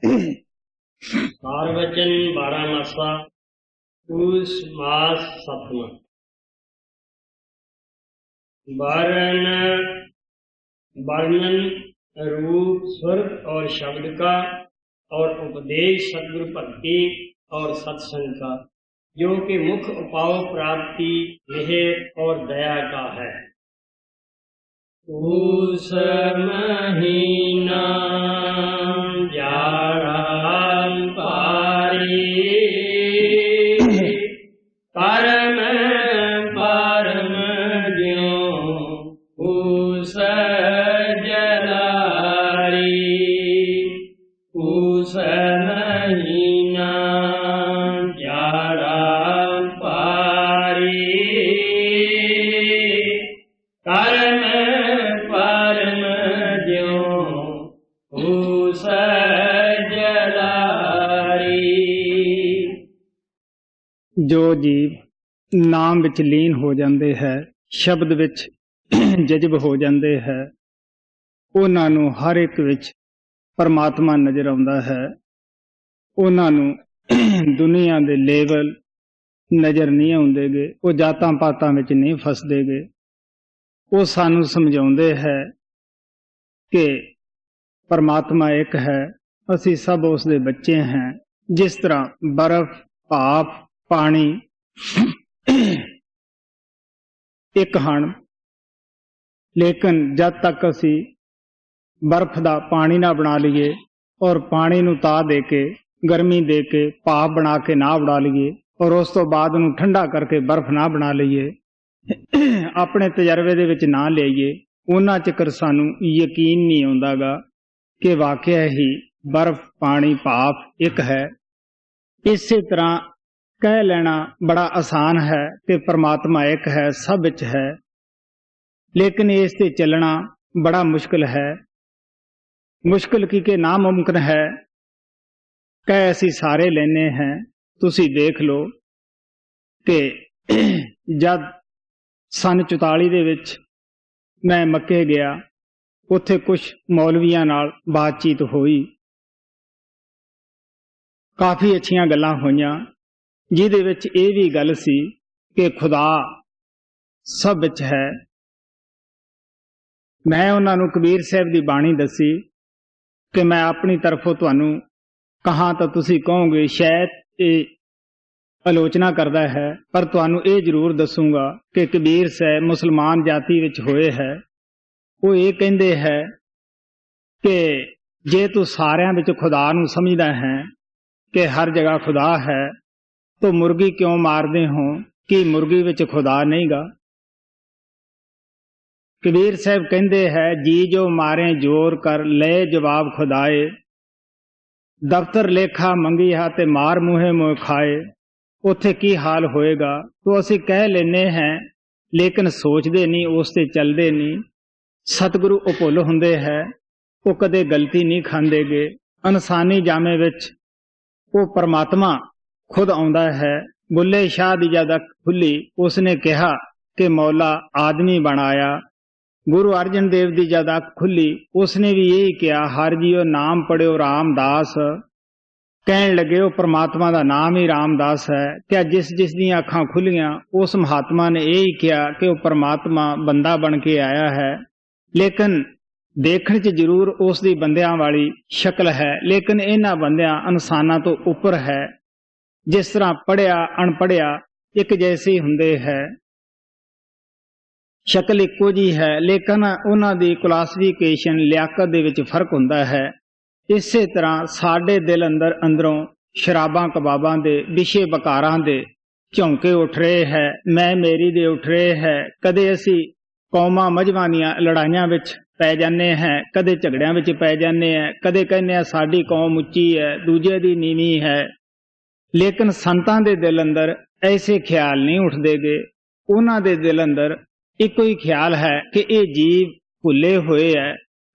सार वचन 12 मासा पूस मास 7वां। वर्णन रूप स्वर्ग और शब्द का और उपदेश सतगुरु भक्ति और सत्संग का, जो कि मुख्य उपाय प्राप्ति मेहर और दया का है। पूस महीना जाड़ा पारी, परम परम ज्यों पूस जलारी। पूस महीना जाड़ा पारी, परम परम ज्यों पूस जलारी। जो जीव नाम विच लीन हो जाते है, शब्द विच जज्ब हो जाते है, उन्हां नूं हर एक विच परमात्मा नजर आउंदा है। उन्हां नूं दुनिया दे लेवल नजर नहीं आउंदे गे, वो जातां पातां विच नहीं फसदे गे। वो सानूं समझाउंदे है कि परमात्मा एक है, असी सब उसदे बच्चे हैं। जिस तरह बर्फ, भाप, पानी एक हन, लेकिन जब तक असी बर्फ दा पानी ना बना लीए और पानी नूं ता दे के गर्मी दे के भाप बना के ना उड़ा लीए और उस तो बाद उन्हें ठंडा करके बर्फ ना बना लीए, अपने तजर्बे दे विच ना लियाइए, उन्हां चिकर सानू यकीन नहीं आउंदा गा कि वाकया ही बर्फ, पानी, भाप एक है। इसी तरह कह लेना बड़ा आसान है कि परमात्मा एक है, सब विच है, लेकिन इस ते चलना बड़ा मुश्किल है। मुश्किल की के नामुमकिन है। कह असी सारे लेने हैं। तुसी देख लो कि जब सन 44 दे विच मैं मक्के गया, उत्थे कुछ मौलवियां नाल बातचीत हुई, काफ़ी अच्छियां गल्लां होईयां, जिहदे विच इह भी गल सी कि खुदा सब विच है। मैं उन्हां नूं कबीर साहब दी बाणी दसी कि मैं अपनी तरफों तुहानूं कहां तो तुसी कहोगे शायद ये आलोचना करता है, पर तुहानूं ये जरूर दसूंगा कि कबीर साहब मुसलमान जाति विच होए है। वो ये कहंदे है कि जे तू सारियां विच खुदा नूं समझदा है कि हर जगह खुदा है, तो मुर्गी क्यों मारदे हो कि मुर्गी विच खुदा नहीं गा। कबीर साहब कहंदे है, जी जो मारे जोर कर ले जवाब खुदाए, दफ्तर लेखा मंगी हा ते मार मुहे मुँह खाए, उत्थे की हाल होएगा। तो असी कह लेने हैं लेकिन सोचते नहीं, उस ते चलते नहीं। सतगुरु उपुल हुंदे है, वो कदे गलती नहीं खांदे गे। इंसानी जामे विच वो परमात्मा खुद आउंदा है। बुल्ले शाह दी जद अख खुली, उसने कहा कि मौला आदमी बनाया। गुरु अर्जन देव दी जद अख खुली, उसने भी यही किया, हर जियो नाम पढ़ियो रामदास। कहन लगे वो परमात्मा दा नाम ही रामदास है। क्या जिस जिस दी अखां खुलियां उस महात्मा ने यही किया कि वो परमात्मा बंदा बन के आया है, लेकिन देखने च जरूर उस दी बंदियां वाली शक्ल है, लेकिन इन्हां बंदियां इंसानां तो उपर है। जिस तरह पढ़िया अनपढ़िया एक जैसे हुंदे है, शक्ल इक्को जी है, लेकिन उन्हां दी क्लासिफिकेशन लियाकत दे विच फर्क हुंदा है। इसे तरह साडे दिल अंदर अंदरों शराबां कबाबां दे विशे बकारां दे झोंके उठ रहे है, मैं मेरी दे उठ रहे है। कदे असी कौमां मजहबां दीयां लड़ाइयां विच पै जाने हैं, कदे झगड़ियां विच पै जाने हैं, कदे कहने हैं साडी कौम उच्ची है, दूजे दी नीवीं है। लेकिन संतां दे दिल अंदर ऐसे ख्याल नहीं उठदे गे। उन्हां दे दिल अंदर इको ही ख्याल है कि ये जीव भुले हुए है,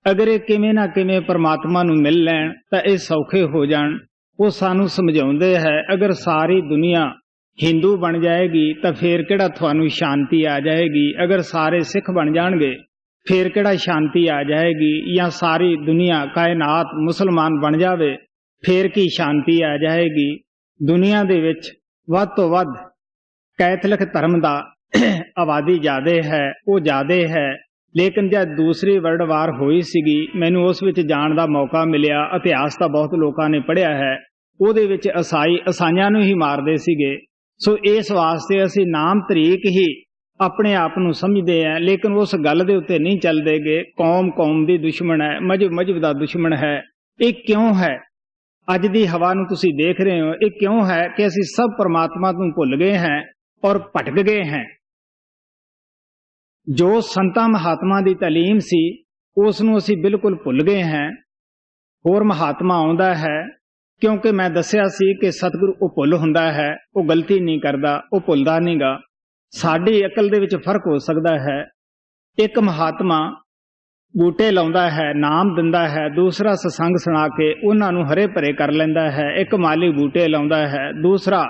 अगर ये किवें ना किवें परमात्मा नूं मिल लैण तां ये सौखे हो जाण। वो सानू समझाउंदे है, अगर सारी दुनिया हिंदू बन जाएगी तो फिर किहड़ा तुहानू शांति आ जाएगी, अगर सारे सिख बन जाणगे फिर किहड़ा शांति आ जाएगी, या सारी दुनिया कायनात मुसलमान बन जावे ਫੇਰ ਕੀ ਸ਼ਾਂਤੀ ਆ ਜਾਏਗੀ। ਦੁਨੀਆ ਦੇ ਵਿੱਚ ਵੱਧ ਤੋਂ ਵੱਧ ਕੈਥਲਿਕ ਧਰਮ ਦਾ ਆਬਾਦੀ ਜ਼ਿਆਦਾ ਹੈ, ਉਹ ਜ਼ਿਆਦਾ ਹੈ। ਲੇਕਿਨ ਜਦ ਦੂਸਰੀ ਵਰਲਡ ਵਾਰ ਹੋਈ ਸੀਗੀ, ਮੈਨੂੰ ਉਸ ਵਿੱਚ ਜਾਣ ਦਾ ਮੌਕਾ ਮਿਲਿਆ। ਇਤਿਹਾਸ ਤਾਂ ਬਹੁਤ ਲੋਕਾਂ ਨੇ ਪੜ੍ਹਿਆ ਹੈ। ਉਹਦੇ ਵਿੱਚ ਈਸਾਈਆਂ ਨੂੰ ਹੀ ਮਾਰਦੇ ਸੀਗੇ। ਸੋ ਇਸ ਵਾਸਤੇ ਅਸੀਂ ਨਾਮ ਤਰੀਕ ਹੀ ਆਪਣੇ ਆਪ ਨੂੰ ਸਮਝਦੇ ਹਾਂ, ਲੇਕਿਨ ਉਸ ਗੱਲ ਦੇ ਉੱਤੇ ਨਹੀਂ ਚੱਲਦੇਗੇ। ਕੌਮ ਦੀ ਦੁਸ਼ਮਣ ਹੈ, ਮਜ਼ਹਬ ਦਾ ਦੁਸ਼ਮਣ ਹੈ। ਇਹ ਕਿਉਂ ਹੈ? ਅੱਜ ਦੀ ਹਵਾ ਨੂੰ ਤੁਸੀਂ ਦੇਖ ਰਹੇ ਹੋ। ਇਹ ਕਿਉਂ ਹੈ ਕਿ ਅਸੀਂ ਸਭ ਪਰਮਾਤਮਾ ਨੂੰ ਭੁੱਲ ਗਏ ਹਾਂ ਔਰ ਭਟਕ ਗਏ ਹਾਂ। ਜੋ ਸੰਤਾਂ ਮਹਾਤਮਾ ਦੀ ਤਾਲੀਮ ਸੀ ਉਸ ਨੂੰ ਅਸੀਂ ਬਿਲਕੁਲ ਭੁੱਲ ਗਏ ਹਾਂ। ਹੋਰ ਮਹਾਤਮਾ ਆਉਂਦਾ ਹੈ, ਕਿਉਂਕਿ ਮੈਂ ਦੱਸਿਆ ਸੀ ਕਿ ਸਤਿਗੁਰੂ ਉਹ ਭੁੱਲ ਹੁੰਦਾ ਹੈ, ਉਹ ਗਲਤੀ ਨਹੀਂ ਕਰਦਾ, ਉਹ ਭੁੱਲਦਾ ਨਹੀਂਗਾ। ਸਾਡੀ ਅਕਲ ਦੇ ਵਿੱਚ ਫਰਕ ਹੋ ਸਕਦਾ ਹੈ। ਇੱਕ ਮਹਾਤਮਾ ਬੂਟੇ ਲਾਉਂਦਾ ਹੈ, ਨਾਮ ਦਿੰਦਾ ਹੈ, ਦੂਸਰਾ ਸਤਸੰਗ ਸੁਣਾ ਕੇ ਉਹਨਾਂ ਨੂੰ ਹਰੇ ਭਰੇ ਕਰ ਲੈਂਦਾ ਹੈ। ਇੱਕ ਮਾਲੀ ਬੂਟੇ ਲਾਉਂਦਾ ਹੈ, ਦੂਸਰਾ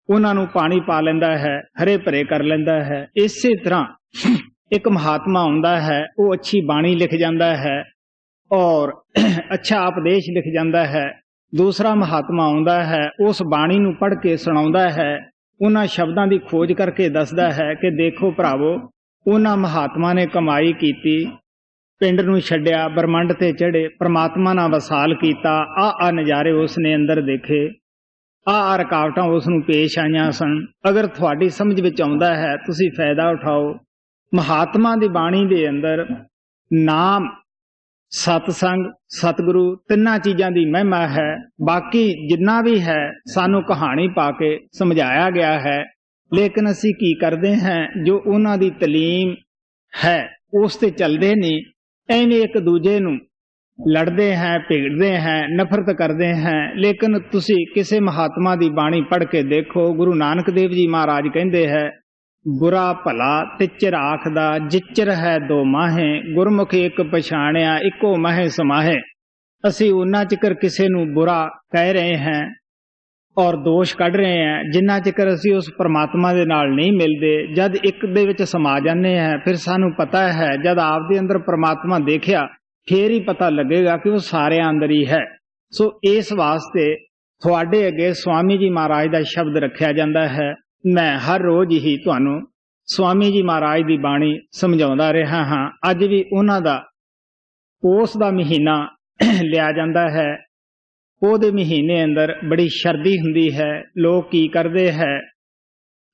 ਉਹਨਾਂ ਨੂੰ ਪਾਣੀ ਪਾ ਲੈਂਦਾ ਹੈ, ਹਰੇ ਭਰੇ ਕਰ ਲੈਂਦਾ ਹੈ। ਇਸੇ ਤਰ੍ਹਾਂ ਇੱਕ ਮਹਾਤਮਾ ਆਉਂਦਾ ਹੈ, ਉਹ ਅੱਛੀ ਬਾਣੀ ਲਿਖ ਜਾਂਦਾ ਹੈ ਔਰ ਅੱਛਾ ਉਪਦੇਸ਼ ਲਿਖ ਜਾਂਦਾ ਹੈ। ਦੂਸਰਾ ਮਹਾਤਮਾ ਆਉਂਦਾ ਹੈ, ਉਸ ਬਾਣੀ ਨੂੰ ਪੜ੍ਹ ਕੇ ਸੁਣਾਉਂਦਾ ਹੈ, ਉਹਨਾਂ ਸ਼ਬਦਾਂ ਦੀ ਖੋਜ ਕਰਕੇ ਦੱਸਦਾ ਹੈ ਕਿ ਦੇਖੋ ਭਰਾਵੋ, ਉਹਨਾਂ ਮਹਾਤਮਾ ਨੇ ਕਮਾਈ ਕੀਤੀ, ਪਿੰਡ ਨੂੰ ਛੱਡਿਆ, ਬ੍ਰਹਮੰਡ ਤੇ ਚੜ੍ਹੇ, ਪ੍ਰਮਾਤਮਾ ਨਾਲ ਵਸਾਲ ਕੀਤਾ। ਆਹ ਨਜ਼ਾਰੇ ਉਸ ਨੇ ਅੰਦਰ ਦੇਖੇ, ਆਹ ਰੁਕਾਵਟਾਂ ਉਸ ਨੂੰ ਪੇਸ਼ ਆਈਆਂ ਸਨ। ਅਗਰ ਤੁਹਾਡੀ ਸਮਝ ਵਿੱਚ ਆਉਂਦਾ ਹੈ, ਤੁਸੀਂ ਫਾਇਦਾ ਉਠਾਓ। ਮਹਾਤਮਾ ਦੀ ਬਾਣੀ ਦੇ ਅੰਦਰ ਨਾਮ, ਸਤਸੰਗ, ਸਤਿਗੁਰੂ ਤਿੰਨਾਂ ਚੀਜ਼ਾਂ ਦੀ ਮਹਿਮਾ ਹੈ। ਬਾਕੀ ਜਿੰਨਾ ਵੀ ਹੈ ਸਾਨੂੰ ਕਹਾਣੀ ਪਾ ਕੇ ਸਮਝਾਇਆ ਗਿਆ ਹੈ। ਲੇਕਿਨ ਅਸੀਂ ਕੀ ਕਰਦੇ ਹਾਂ? ਜੋ ਉਹਨਾਂ ਦੀ ਤਾਲੀਮ ਹੈ ਉਸ ਤੇ ਚੱਲਦੇ ਨਹੀਂ। ਐਵੇਂ ਇੱਕ ਦੂਜੇ ਨੂੰ ਲੜਦੇ ਹਾਂ, ਭੇੜਦੇ ਹਾਂ, ਨਫ਼ਰਤ ਕਰਦੇ ਹਾਂ। ਲੇਕਿਨ ਤੁਸੀਂ ਕਿਸੇ ਮਹਾਤਮਾ ਦੀ ਬਾਣੀ ਪੜ੍ਹ ਕੇ ਦੇਖੋ। ਗੁਰੂ ਨਾਨਕ ਦੇਵ ਜੀ ਮਹਾਰਾਜ ਕਹਿੰਦੇ ਹੈ, ਬੁਰਾ ਭਲਾ ਤਿਚਰ ਆਖਦਾ, ਜਿਚਰ ਹੈ ਦੋ ਮਾਹੇ, ਗੁਰਮੁਖ ਇੱਕ ਪਛਾਣਿਆ, ਇੱਕੋ ਮਾਹੇ ਸਮਾਹੇ। ਅਸੀਂ ਉਹਨਾਂ ਚਿਕਰ ਕਿਸੇ ਨੂੰ ਬੁਰਾ ਕਹਿ ਰਹੇ ਹਾਂ ਔਰ ਦੋਸ਼ ਕੱਢ ਰਹੇ ਹਾਂ, ਜਿੰਨਾ ਚਿਕਰ ਅਸੀਂ ਉਸ ਪਰਮਾਤਮਾ ਦੇ ਨਾਲ ਨਹੀਂ ਮਿਲਦੇ। ਜਦ ਇੱਕ ਦੇ ਵਿੱਚ ਸਮਾ ਜਾਂਦੇ ਹਾਂ, ਫਿਰ ਸਾਨੂੰ ਪਤਾ ਹੈ, ਜਦ ਆਪ ਦੇ ਅੰਦਰ ਪਰਮਾਤਮਾ ਦੇਖਿਆ ਫੇਰ ਹੀ ਪਤਾ ਲੱਗੇਗਾ ਕਿ ਉਹ ਸਾਰਿਆਂ ਅੰਦਰ ਹੀ ਹੈ। ਸੋ ਇਸ ਵਾਸਤੇ ਤੁਹਾਡੇ ਅੱਗੇ ਸਵਾਮੀ ਜੀ ਮਹਾਰਾਜ ਦਾ ਸ਼ਬਦ ਰੱਖਿਆ ਜਾਂਦਾ ਹੈ। ਮੈਂ ਹਰ ਰੋਜ਼ ਹੀ ਤੁਹਾਨੂੰ ਸਵਾਮੀ ਜੀ ਮਹਾਰਾਜ ਦੀ ਬਾਣੀ ਸਮਝਾਉਂਦਾ ਰਿਹਾ ਹਾਂ। ਅੱਜ ਵੀ ਉਹਨਾਂ ਦਾ ਪੋਸ ਦਾ ਮਹੀਨਾ ਲਿਆ ਜਾਂਦਾ ਹੈ। ਉਹਦੇ ਮਹੀਨੇ ਅੰਦਰ ਬੜੀ ਸ਼ਰਦੀ ਹੁੰਦੀ ਹੈ। ਲੋਕ ਕੀ ਕਰਦੇ ਹੈ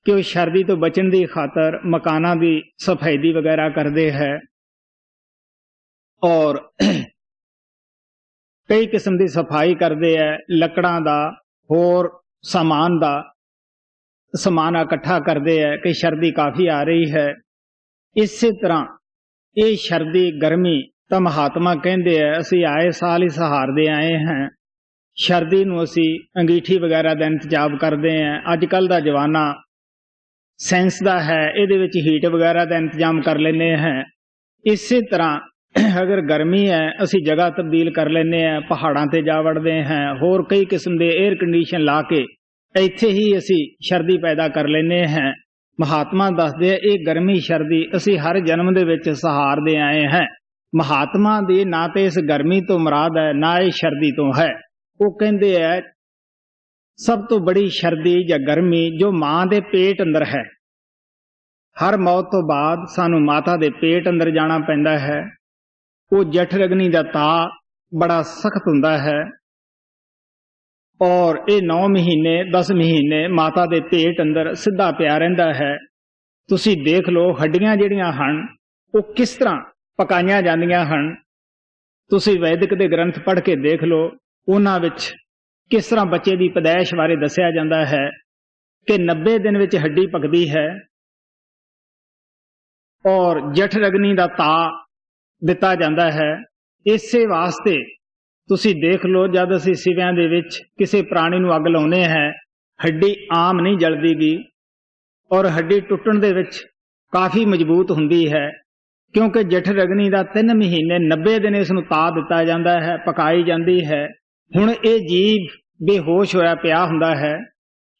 ਕਿ ਉਹ ਸ਼ਰਦੀ ਤੋਂ ਬਚਣ ਦੀ ਖਾਤਰ ਮਕਾਨਾਂ ਦੀ ਸਫਾਈ ਵਗੈਰਾ ਕਰਦੇ ਹੈ ਔਰ ਕਈ ਕਿਸਮ ਦੀ ਸਫਾਈ ਕਰਦੇ ਹੈ। ਲੱਕੜਾਂ ਦਾ, ਹੋਰ ਸਾਮਾਨ ਦਾ ਸਮਾਨ ਇਕੱਠਾ ਕਰਦੇ ਹੈ ਕਿ ਸ਼ਰਦੀ ਕਾਫੀ ਆ ਰਹੀ ਹੈ। ਇਸੇ ਤਰ੍ਹਾਂ ਇਹ ਸ਼ਰਦੀ ਗਰਮੀ ਤਾਂ ਮਹਾਤਮਾ ਕਹਿੰਦੇ ਹੈ ਅਸੀਂ ਆਏ ਸਾਲ ਹੀ ਸਹਾਰਦੇ ਆਏ ਹਾਂ। ਸ਼ਰਦੀ ਨੂੰ ਅਸੀਂ ਅੰਗੀਠੀ ਵਗੈਰਾ ਦਾ ਇੰਤਜ਼ਾਮ ਕਰਦੇ ਹਾਂ। ਅੱਜ ਕੱਲ੍ਹ ਦਾ ਜਮਾਨਾ ਸਾਇੰਸ ਦਾ ਹੈ, ਇਹਦੇ ਵਿੱਚ ਹੀਟ ਵਗੈਰਾ ਦਾ ਇੰਤਜ਼ਾਮ ਕਰ ਲੈਂਦੇ ਹਾਂ। ਇਸੇ ਤਰ੍ਹਾਂ ਅਗਰ ਗਰਮੀ ਹੈ, ਅਸੀਂ ਜਗ੍ਹਾ ਤਬਦੀਲ ਕਰ ਲੈਂਦੇ ਹਾਂ, ਪਹਾੜਾਂ ਤੇ ਜਾ ਵੜਦੇ ਹਾਂ, ਹੋਰ ਕਈ ਕਿਸਮ ਦੇ 에ਅਰ ਕੰਡੀਸ਼ਨ ਲਾ ਕੇ ਇੱਥੇ ਹੀ ਅਸੀਂ ਸ਼ਰਦੀ ਪੈਦਾ ਕਰ ਲੈਂਦੇ ਹਾਂ। ਮਹਾਤਮਾ ਦੱਸਦੇ ਆ ਇਹ ਗਰਮੀ ਸ਼ਰਦੀ ਅਸੀਂ ਹਰ ਜਨਮ ਦੇ ਵਿੱਚ ਸਹਾਰਦੇ ਆਏ ਹਾਂ। ਮਹਾਤਮਾ ਦੀ ਨਾ ਤੇ ਇਸ ਗਰਮੀ ਤੋਂ ਮੁਰਾਦ ਹੈ, ਨਾ ਇਹ ਸ਼ਰਦੀ ਤੋਂ ਹੈ। ਉਹ ਕਹਿੰਦੇ ਹੈ ਸਭ ਤੋਂ ਬੜੀ ਸ਼ਰਦੀ ਜਾਂ ਗਰਮੀ ਜੋ ਮਾਂ ਦੇ ਪੇਟ ਅੰਦਰ ਹੈ। ਹਰ ਮੌਤ ਤੋਂ ਬਾਅਦ ਸਾਨੂੰ ਮਾਤਾ ਦੇ ਪੇਟ ਅੰਦਰ ਜਾਣਾ ਪੈਂਦਾ ਹੈ। ਉਹ ਜਠ ਰਗਨੀ ਦਾ ਤਾਅ ਬੜਾ ਸਖਤ ਹੁੰਦਾ ਹੈ ਔਰ ਇਹ 9 ਮਹੀਨੇ 10 ਮਹੀਨੇ ਮਾਤਾ ਦੇ ਪੇਟ ਅੰਦਰ ਸਿੱਧਾ ਪਿਆ ਰਹਿੰਦਾ ਹੈ। ਤੁਸੀਂ ਦੇਖ ਲਓ ਹੱਡੀਆਂ ਜਿਹੜੀਆਂ ਹਨ ਉਹ ਕਿਸ ਤਰ੍ਹਾਂ ਪਕਾਈਆਂ ਜਾਂਦੀਆਂ ਹਨ। ਤੁਸੀਂ ਵੈਦਿਕ ਦੇ ਗ੍ਰੰਥ ਪੜ੍ਹ ਕੇ ਦੇਖ ਲਓ, ਉਹਨਾਂ ਵਿੱਚ ਕਿਸ ਤਰ੍ਹਾਂ ਬੱਚੇ ਦੀ ਪੈਦਾਇਸ਼ ਬਾਰੇ ਦੱਸਿਆ ਜਾਂਦਾ ਹੈ ਕਿ 90 ਦਿਨ ਵਿੱਚ ਹੱਡੀ ਪਕਦੀ ਹੈ ਔਰ ਜਠ ਰਗਨੀ ਦਾ ਤਾਅ ਦਿੱਤਾ ਜਾਂਦਾ ਹੈ। ਇਸੇ ਵਾਸਤੇ ਤੁਸੀਂ ਦੇਖ ਲਓ ਜਦ ਅਸੀਂ ਸਿਵਿਆਂ ਦੇ ਵਿੱਚ ਕਿਸੇ ਪ੍ਰਾਣੀ ਨੂੰ ਅੱਗ ਲਾਉਂਦੇ ਹਾਂ, ਹੱਡੀ ਆਮ ਨਹੀਂ ਜਲਦੀਗੀ ਔਰ ਹੱਡੀ ਟੁੱਟਣ ਦੇ ਵਿੱਚ ਕਾਫੀ ਮਜ਼ਬੂਤ ਹੁੰਦੀ ਹੈ, ਕਿਉਂਕਿ ਜਠ ਰਗਨੀ ਦਾ 3 ਮਹੀਨੇ 90 ਦਿਨ ਇਸ ਨੂੰ ਤਾਅ ਦਿੱਤਾ ਜਾਂਦਾ ਹੈ, ਪਕਾਈ ਜਾਂਦੀ ਹੈ। ਹੁਣ ਇਹ ਜੀਵ ਬੇਹੋਸ਼ ਹੋਇਆ ਪਿਆ ਹੁੰਦਾ ਹੈ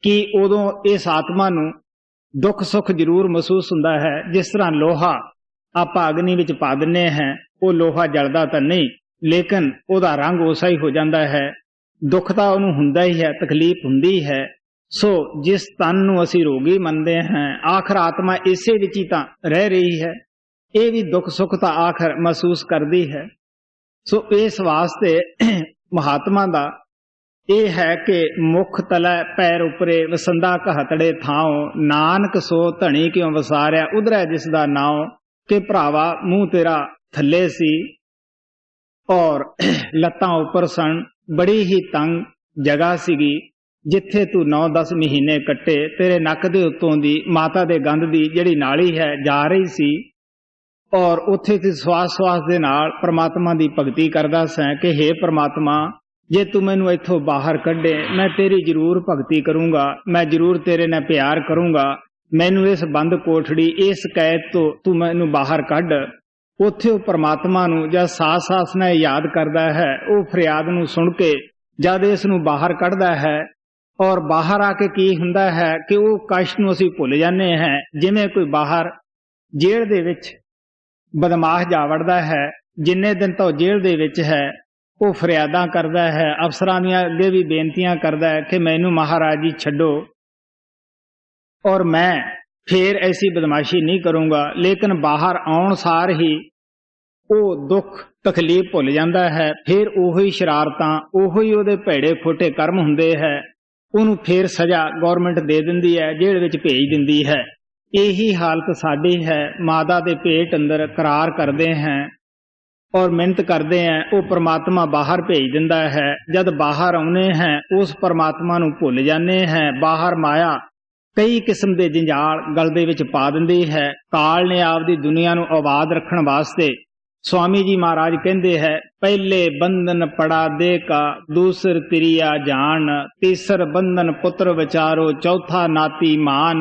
ਕਿ ਉਦੋਂ ਇਸ ਆਤਮਾ ਨੂੰ ਦੁੱਖ ਸੁੱਖ ਜ਼ਰੂਰ ਮਹਿਸੂਸ ਹੁੰਦਾ ਹੈ। ਜਿਸ ਤਰ੍ਹਾਂ ਲੋਹਾ ਆਪਾਂ ਅਗਨੀ ਵਿੱਚ ਪਾ ਦਿੰਦੇ ਹਾਂ, ਉਹ ਲੋਹਾ ਜਲਦਾ ਤਾਂ ਨਹੀਂ, ਲੇਕਿਨ ਉਹਦਾ ਰੰਗ ਉਸਾ ਹੀ ਹੋ ਜਾਂਦਾ ਹੈ। दुख ਤਾਂ ਉਹਨੂੰ ਹੁੰਦਾ ਹੀ ਹੈ, ਤਕਲੀਫ ਹੁੰਦੀ ਹੈ। ਸੋ ਜਿਸ ਤਨ ਨੂੰ ਅਸੀਂ ਰੋਗੀ ਮੰਨਦੇ ਹਾਂ, ਆਖਰ ਆਤਮਾ ਇਸੇ ਵਿੱਚ ਹੀ ਤਾਂ ਰਹਿ ਰਹੀ ਹੈ। ਇਹ ਵੀ ਦੁੱਖ ਸੁੱਖ ਤਾਂ ਆਖਰ ਮਹਿਸੂਸ ਕਰਦੀ ਹੈ। ਸੋ ਇਸ ਵਾਸਤੇ ਮਹਾਤਮਾ ਦਾ ਇਹ ਹੈ ਕਿ ਮੁਖ ਤਲੈ ਪੈਰ ਉਪਰੇ ਵਸੰਦਾ ਕਹਤੜੇ ਥਾਉ, ਨਾਨਕ ਸੋ ਧਣੀ ਕਿਉਂ ਵਸਾਰਿਆ ਉਧਰੈ ਜਿਸ ਦਾ ਨਾਉ। ਕਿ ਭਰਾਵਾ ਮੂੰਹ ਤੇਰਾ ਥੱਲੇ ਸੀ ਔਰ ਲੱਤਾਂ ਉੱਪਰ ਸਨ, ਬੜੀ ਹੀ ਤੰਗ ਜਗ੍ਹਾ ਸੀਗੀ ਜਿੱਥੇ ਤੂੰ 9-10 ਮਹੀਨੇ ਕੱਟੇ। ਤੇਰੇ ਨੱਕ ਦੇ ਉੱਤੋਂ ਦੀ ਮਾਤਾ ਦੇ ਗੰਧ ਦੀ ਜਿਹੜੀ ਨਾਲੀ ਹੈ ਜਾ ਰਹੀ ਸੀ ਔਰ ਉੱਥੇ ਤੇ ਸਵਾਸ ਦੇ ਨਾਲ ਪ੍ਰਮਾਤਮਾ ਦੀ ਭਗਤੀ ਕਰਦਾ ਸੈਂ ਕਿ ਹੇ ਪ੍ਰਮਾਤਮਾ, ਜੇ ਤੂੰ ਮੈਨੂੰ ਇੱਥੋਂ ਬਾਹਰ ਕੱਢੇ ਮੈਂ ਤੇਰੀ ਜ਼ਰੂਰ ਭਗਤੀ ਕਰੂੰਗਾ, ਮੈਂ ਜ਼ਰੂਰ ਤੇਰੇ ਨਾਲ ਪਿਆਰ ਕਰੂੰਗਾ। ਮੈਨੂੰ ਇਸ ਬੰਦ ਕੋਠੜੀ, ਇਸ ਕੈਦ ਤੋਂ ਤੂੰ ਮੈਨੂੰ ਬਾਹਰ ਕੱਢ। ਉੱਥੇ ਉਹ ਪ੍ਰਮਾਤਮਾ ਨੂੰ ਜਦ ਸਾਸ ਨਾਲ ਯਾਦ ਕਰਦਾ ਹੈ, ਉਹ ਫਰਿਆਦ ਨੂੰ ਸੁਣ ਕੇ ਜਦ ਇਸ ਨੂੰ ਬਾਹਰ ਕੱਢਦਾ ਹੈ ਔਰ ਬਾਹਰ ਆ ਕੇ ਕੀ ਹੁੰਦਾ ਹੈ ਕਿ ਉਹ ਕਸ਼ਟ ਨੂੰ ਅਸੀਂ ਭੁੱਲ ਜਾਂਦੇ ਹਾਂ। ਜਿਵੇਂ ਕੋਈ ਬਾਹਰ ਜੇਲ੍ਹ ਦੇ ਵਿੱਚ ਬਦਮਾਸ਼ ਜਾ ਵੜਦਾ ਹੈ, ਜਿੰਨੇ ਦਿਨ ਤੋਂ ਜੇਲ੍ਹ ਦੇ ਵਿੱਚ ਹੈ ਉਹ ਫਰਿਆਦਾਂ ਕਰਦਾ ਹੈ, ਅਫਸਰਾਂ ਦੀਆਂ ਅੱਗੇ ਵੀ ਬੇਨਤੀਆਂ ਕਰਦਾ ਹੈ ਕਿ ਮੈਨੂੰ ਮਹਾਰਾਜ ਜੀ ਛੱਡੋ ਔਰ ਮੈਂ ਫੇਰ ਐਸੀ ਬਦਮਾਸ਼ੀ ਨਹੀਂ ਕਰੂੰਗਾ। ਲੇਕਿਨ ਬਾਹਰ ਆਉਣ ਸਾਰ ਹੀ ਉਹ ਦੁੱਖ ਤਕਲੀਫ ਭੁੱਲ ਜਾਂਦਾ ਹੈ। ਫਿਰ ਉਹੀ ਸ਼ਰਾਰਤਾਂ, ਉਹੀ ਉਹਦੇ ਭੈੜੇ ਖੋਟੇ ਕਰਮ ਹੁੰਦੇ ਹੈ, ਉਹਨੂੰ ਫੇਰ ਸਜ਼ਾ ਗੌਰਮੈਂਟ ਦੇ ਦਿੰਦੀ ਹੈ, ਜੇਲ੍ਹ ਵਿੱਚ ਭੇਜ ਦਿੰਦੀ ਹੈ। ਇਹੀ ਹਾਲਤ ਸਾਡੀ ਹੈ। ਮਾਤਾ ਦੇ ਪੇਟ ਅੰਦਰ ਕਰਾਰ ਕਰਦੇ ਹਾਂ ਔਰ ਮਿਹਨਤ ਕਰਦੇ ਹਾਂ, ਉਹ ਪ੍ਰਮਾਤਮਾ ਬਾਹਰ ਭੇਜ ਦਿੰਦਾ ਹੈ। ਜਦ ਬਾਹਰ ਆਉਨੇ ਹਾਂ ਉਸ ਪ੍ਰਮਾਤਮਾ ਨੂੰ ਭੁੱਲ ਜਾਂਦੇ ਹਾਂ। ਬਾਹਰ ਮਾਇਆ ਕਈ ਕਿਸਮ ਦੇ ਜੰਜਾਲ ਗਲ ਦੇ ਵਿੱਚ ਪਾ ਦਿੰਦੀ ਹੈ। ਕਾਲ ਨੇ ਆਪਦੀ ਦੁਨੀਆ ਨੂੰ ਆਬਾਦ ਰੱਖਣ ਵਾਸਤੇ स्वामी जी महाराज कहते हैं, पहले बंधन पड़ा दे का, दूसर तिरिया जान, तीसर बंधन पुत्र विचारो, चौथा नाती मान।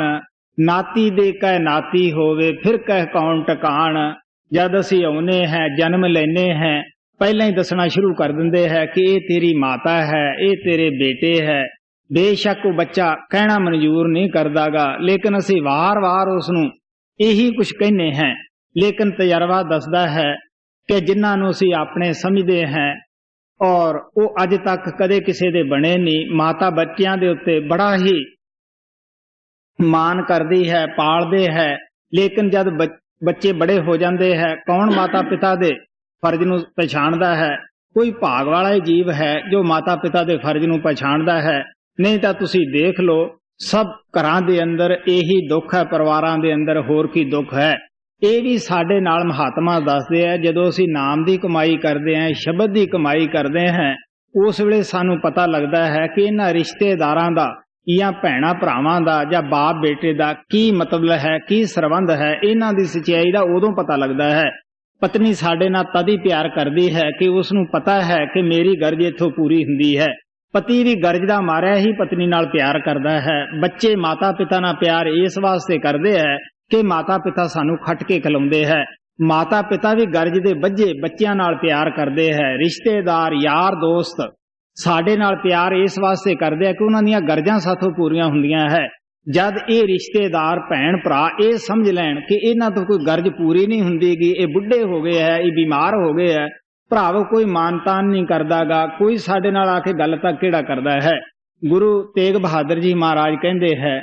नाती दे कह नाती होवे, फिर कह कौन टकान। जद असी आउने हैं, जन्म लेने हैं, पहले ही दसना शुरू कर देंगे है कि ये तेरी माता है, ये तेरे बेटे है। बेशक वो बच्चा कहना मंजूर नहीं करदागा, लेकिन असी वार वार उसनू यही कुछ कहने हैं। लेकिन तजर्बा दसदा है कि जिन्हां नूं असीं अपने समझदे हैं और वो अज तक कदे किसी दे बने नहीं। माता बच्चियां दे उत्ते बड़ा ही मान करदी है, पालदे है, लेकिन जब बच्चे बड़े हो जाते हैं, कौन माता पिता दे फर्ज नूं पछाणदा है? कोई भाग वाला ही जीव है जो माता पिता दे फर्ज नूं पछाणदा है। नहीं तां तुसीं देख लो, सब घरां दे अंदर यही दुख है, परिवारां दे अंदर होर की दुख है। ਇਹ ਵੀ ਸਾਡੇ ਨਾਲ ਮਹਾਤਮਾ ਦੱਸਦੇ ਆ, ਜਦੋਂ ਅਸੀਂ ਨਾਮ ਦੀ ਕਮਾਈ ਕਰਦੇ ਹਾਂ, ਸ਼ਬਦ ਦੀ ਕਮਾਈ ਕਰਦੇ ਹਾਂ, ਉਸ ਵੇਲੇ ਸਾਨੂੰ ਪਤਾ ਲੱਗਦਾ ਹੈ ਕਿ ਇਹਨਾਂ ਰਿਸ਼ਤੇਦਾਰਾਂ ਦਾ ਜਾਂ ਭੈਣਾਂ ਭਰਾਵਾਂ ਦਾ ਜਾਂ ਬਾਪ ਬੇਟੇ ਦਾ ਕੀ ਮਤਲਬ ਹੈ, ਕੀ ਸਰਬੰਧ ਹੈ। ਇਹਨਾਂ ਦੀ ਸੱਚਾਈ ਦਾ ਉਦੋਂ ਪਤਾ ਲੱਗਦਾ ਹੈ। ਪਤਨੀ ਸਾਡੇ ਨਾਲ ਤਦ ਹੀ ਪਿਆਰ ਕਰਦੀ ਹੈ ਕਿ ਉਸ ਨੂੰ ਪਤਾ ਹੈ ਕਿ ਮੇਰੀ ਗਰਜ ਇੱਥੋਂ ਪੂਰੀ ਹੁੰਦੀ ਹੈ। ਪਤੀ ਵੀ ਗਰਜ ਦਾ ਮਾਰਿਆ ਹੀ ਪਤਨੀ ਨਾਲ ਪਿਆਰ ਕਰਦਾ ਹੈ। ਬੱਚੇ ਮਾਤਾ ਪਿਤਾ ਨਾਲ ਪਿਆਰ ਇਸ ਵਾਸਤੇ ਕਰਦੇ ਹੈ कि माता पिता सानू खट के खिलाउंदे है। माता पिता भी गर्ज दे बज्जे बच्चियां नाल प्यार करदे है। रिश्तेदार यार दोस्त साडे नाल प्यार इस वास्ते करदे है कि उन्हां दीयां गर्जां साथों पूरीआं हुंदियां है। जद ये रिश्तेदार भैण भरा ये समझ लैण कि इन्हां तों कोई गर्ज पूरी नहीं हुंदीगी, ये बुढ़े हो गए है, ये बीमार हो गए है, भरावो कोई मानतान नहीं करदागा, कोई साडे नाल आके गल तां किहड़ा करदा है। गुरु तेग बहादुर जी महाराज कहंदे है,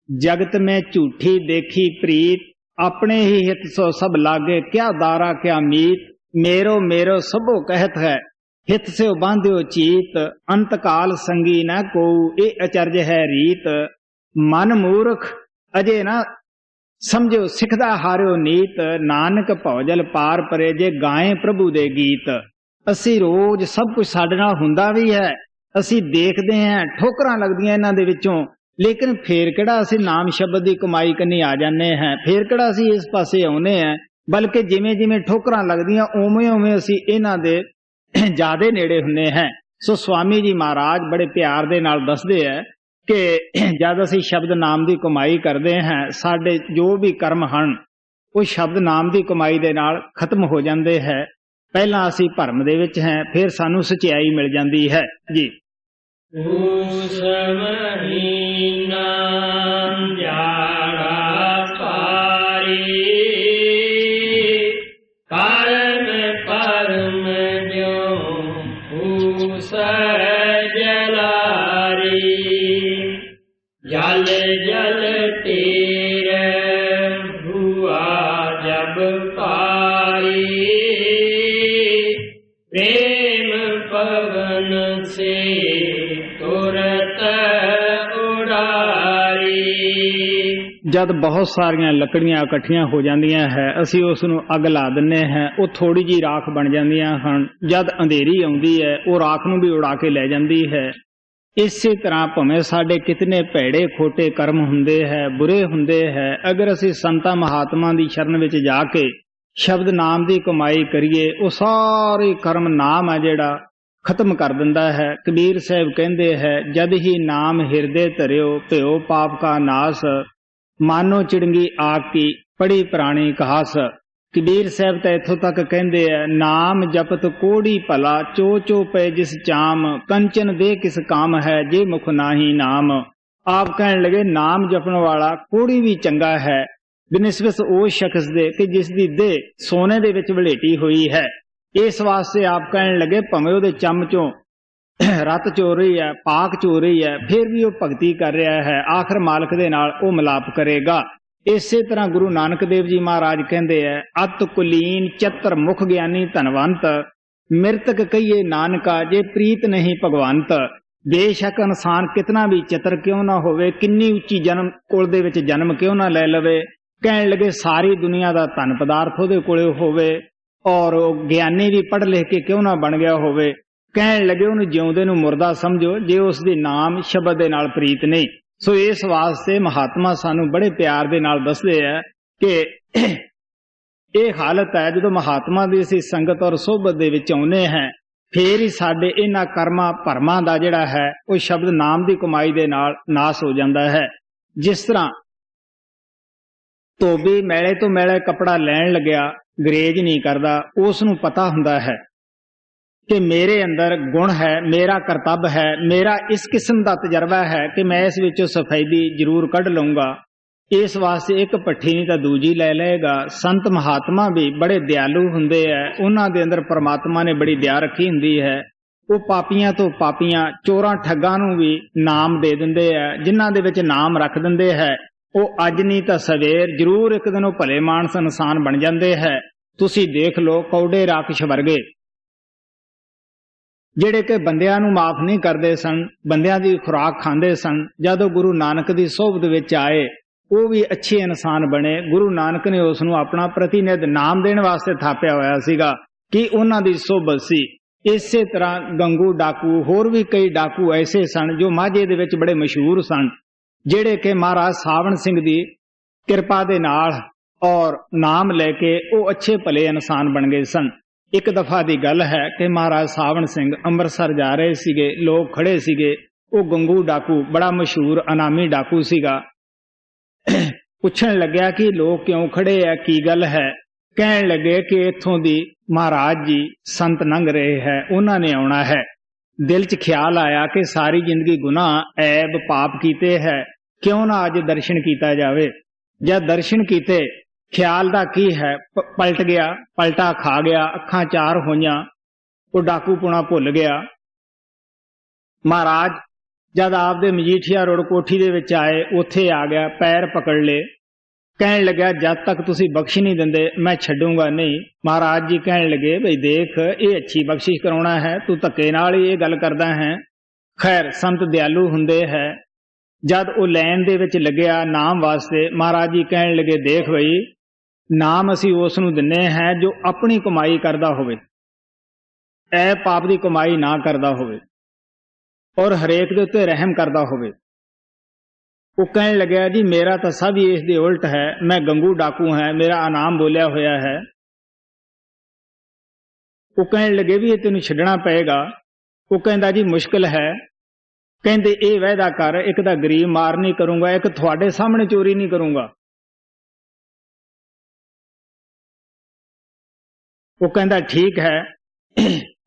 जगत में झूठी देखी प्रीत, अपने ही हित सो सब लागे, क्या दारा क्या मीत। मेरो मेरो सबो कहत है, हित से बांध्यो चीत, अंतकाल संगी न को, ये अचरज है रीत। मन मूर्ख अजे ना समझो सिखदा हारियो नीत, नानक भौजल पार परे जे गाए प्रभु दे गीत। असी रोज सब कुछ साडे नाल हुंदा भी है, असी देखदे हैं, ठोकरां लगदियां इन्हां दे विचों, लेकिन फिर किहड़ा असीं नाम शब्द की कमाई करनी आ जाने हैं, फिर किहड़ा असीं इस पासे आउणे हैं। बल्कि जिमें जिमें ठोकरां लगदियां उवें उवें असीं इन्हां दे ज्यादा नेड़े हुंदे हैं। सो स्वामी जी महाराज बड़े प्यार दे नाल दसदे है कि जद असीं शब्द नाम की कमाई करते हैं, साडे जो भी कर्म हन वो शब्द नाम की कमाई दे नाल खत्म हो जाते हैं। पहलां असीं भरम दे विच हैं, फिर सानूं सच्चाई मिल जाती है जी। कर्म परम जो जल जल तेरे हुआ जब पाई, प्रेम पवन से तुरत उड़ाई। जद बहुत सारिया लकड़ियां इकट्ठियां हो जांदियां है, असी उस नूं अग ला दिंने हैं, वो थोड़ी जी राख बन जांदियां हन। जद अंधेरी आउंदी है, वो राख नूं भी उड़ा के लै जांदी है। इसे तरह भावें साडे कितने भैड़े खोटे कर्म हुंदे है, बुरे हुंदे है, अगर असी संतां महात्मा दी शरण विच जाके शब्द नाम दी कमाई करिए, वो सारे कर्म नाम है जिहड़ा खत्म कर दिंदा है। कबीर साहब कहंदे है, जद ही नाम हिरदे धरियो भयो पाप का नाश, मानो चिड़ंगी आग की पड़ी प्राणी घास। कबीर साहब तो इथों तक कहंदे है, नाम जपत कोड़ी भला, चो चो पे जिस चाम, कंचन दे किस काम है जे मुख नाही नाम। आप कहने लगे नाम जपन वाला कोड़ी भी चंगा है बनिस्बत उस शख्स दे कि जिसदी देह सोने दे विच वलेटी हुई है। इस वास्ते आप कहने लगे भावें उहदे चम चों रत चो रही है, पाक चो रही है, फिर भी वह भगती कर रहा है, आखिर मालक दे नाल वो मिलाप करेगा। इसे तरह गुरु नानक देव जी महाराज कहते हैं, अत कुलीन चतर मुख ज्ञानी धनवंत, मृतक कहिए नानका जे प्रीत नहीं भगवंत। बेशक इंसान कितना भी चतर क्यों ना होवे, किन्नी उच्ची जन्म कुल दे विच जन्म क्यों ना ले लवे, कहने लगे सारी दुनिया का धन पदार्थ उहदे कोले होवे और ज्ञानी भी पढ़ लिख के क्यों ना बन गया होवे, कहने लगे उन्हें जिउंदे नूं मुर्दा समझो जे उसदी नाम शब्द दे नाल प्रीत नहीं। सो इस वास्ते महात्मा सानू बड़े प्यार दे नाल दसदे है कि ये हालत है जदों महात्मा दी असीं संगत और सोहबत दे विच आउंदे हैं, फिर ही साडे इन्हां कर्मां भरमां दा जिहड़ा है वो शब्द नाम दी कमाई दे नाल नाश हो जांदा है। जिस तरह धोबी मैले तो मैले कपड़ा लैण लग्या गरेज नहीं करदा, उस नूं पता हुंदा है कि मेरे अंदर गुण है, मेरा करतब है, मेरा इस किस्म का तजर्बा है कि मैं इस विचों सफेदी जरूर कढ़ लूंगा। इस वास्ते एक भट्ठी नहीं तो दूजी ले लेगा। संत महात्मा भी बड़े दयालु हुंदे है, उन्हां दे अंदर परमात्मा ने बड़ी दया रखी हुंदी है। वो पापियां तो पापियां चोरां ठग्गां नूं भी नाम दे दिंदे है, जिन्हां दे विच नाम रख दिंदे है, वो अज नहीं तो सवेर जरूर एक दिन वो भले मानस इंसान बन जाते हैं। तुसी देख लो कौडे राक्षस वर्गे जिहड़े कि बंदियां नूं माफ नहीं करते सन, बंदियां दी खुराक खांदे सन, जदों गुरु नानक दी सोहबत विच आए वो भी अच्छे इंसान बने। गुरु नानक ने उसनूं अपना प्रतिनिध नाम देने वास्ते थापिया होया सीगा कि उन्हां दी सोहबत सी। इसे तरह गंगू डाकू होर भी कई डाकू ऐसे सन जो माझे दे विच बड़े मशहूर सन, जिहड़े कि महाराज सावण सिंह दी किरपा दे नाल और नाम लैके वो अच्छे भले इंसान बन गए सन। एक दफा दी गल है कि महाराज सावण सिंह अंमृतसर जा रहे सीगे, लोग खड़े सीगे, वो गंगू डाकू बड़ा मशहूर अनामी डाकू सीगा। पुछण लग्या कि लोग क्यों खड़े है, की गल है। कहण लगे कि इत्थों दी महाराज जी संत लंघ रहे हैं, उन्होंने आउणा है। दिल च ख्याल आया कि सारी जिंदगी गुनाह ऐब पाप कीते है, क्यों ना अज दर्शन किया जावे। जब दर्शन कीते ख्याल दा की है, पलट गया, पलटा खा गया, अखां चार होइयां, वो डाकू पुणा भुल गया। महाराज जद आपदे मजीठिया रोड कोठी दे विच आए, उत्थे आ गया, पैर पकड़ ले, कहन लग्या जब तक तुसी बख्श नहीं दिंदे मैं छड्डूंगा नहीं। महाराज जी कहन लगे भाई देख ये अच्छी बख्शिश कराउणा है, तू धक्के नाल ही ये गल करदा है। खैर संत दयालु हुंदे है। जद वो लैन दे विच लग्या नाम वास्ते, महाराज जी कहन लगे देख भाई नाम असी उस नूं दिन्ने हैं जो अपनी कमाई करदा होवे, ऐ पाप दी कमाई ना करदा होवे और हरेक दे उत्ते रहम करदा होवे। वो कहन लग्या जी मेरा तो सब ही इस दे उल्ट है, मैं गंगू डाकू है, मेरा अनाम बोलिया होया है। वो कहन लगे भी ये तेनू छड्डना पएगा। वो कहंदा जी मुश्किल है। कहंदे ये वायदा कर, एक तां गरीब मार नहीं करूंगा, एक तुहाडे सामने चोरी नहीं करूंगा। वो कहंदा ठीक है।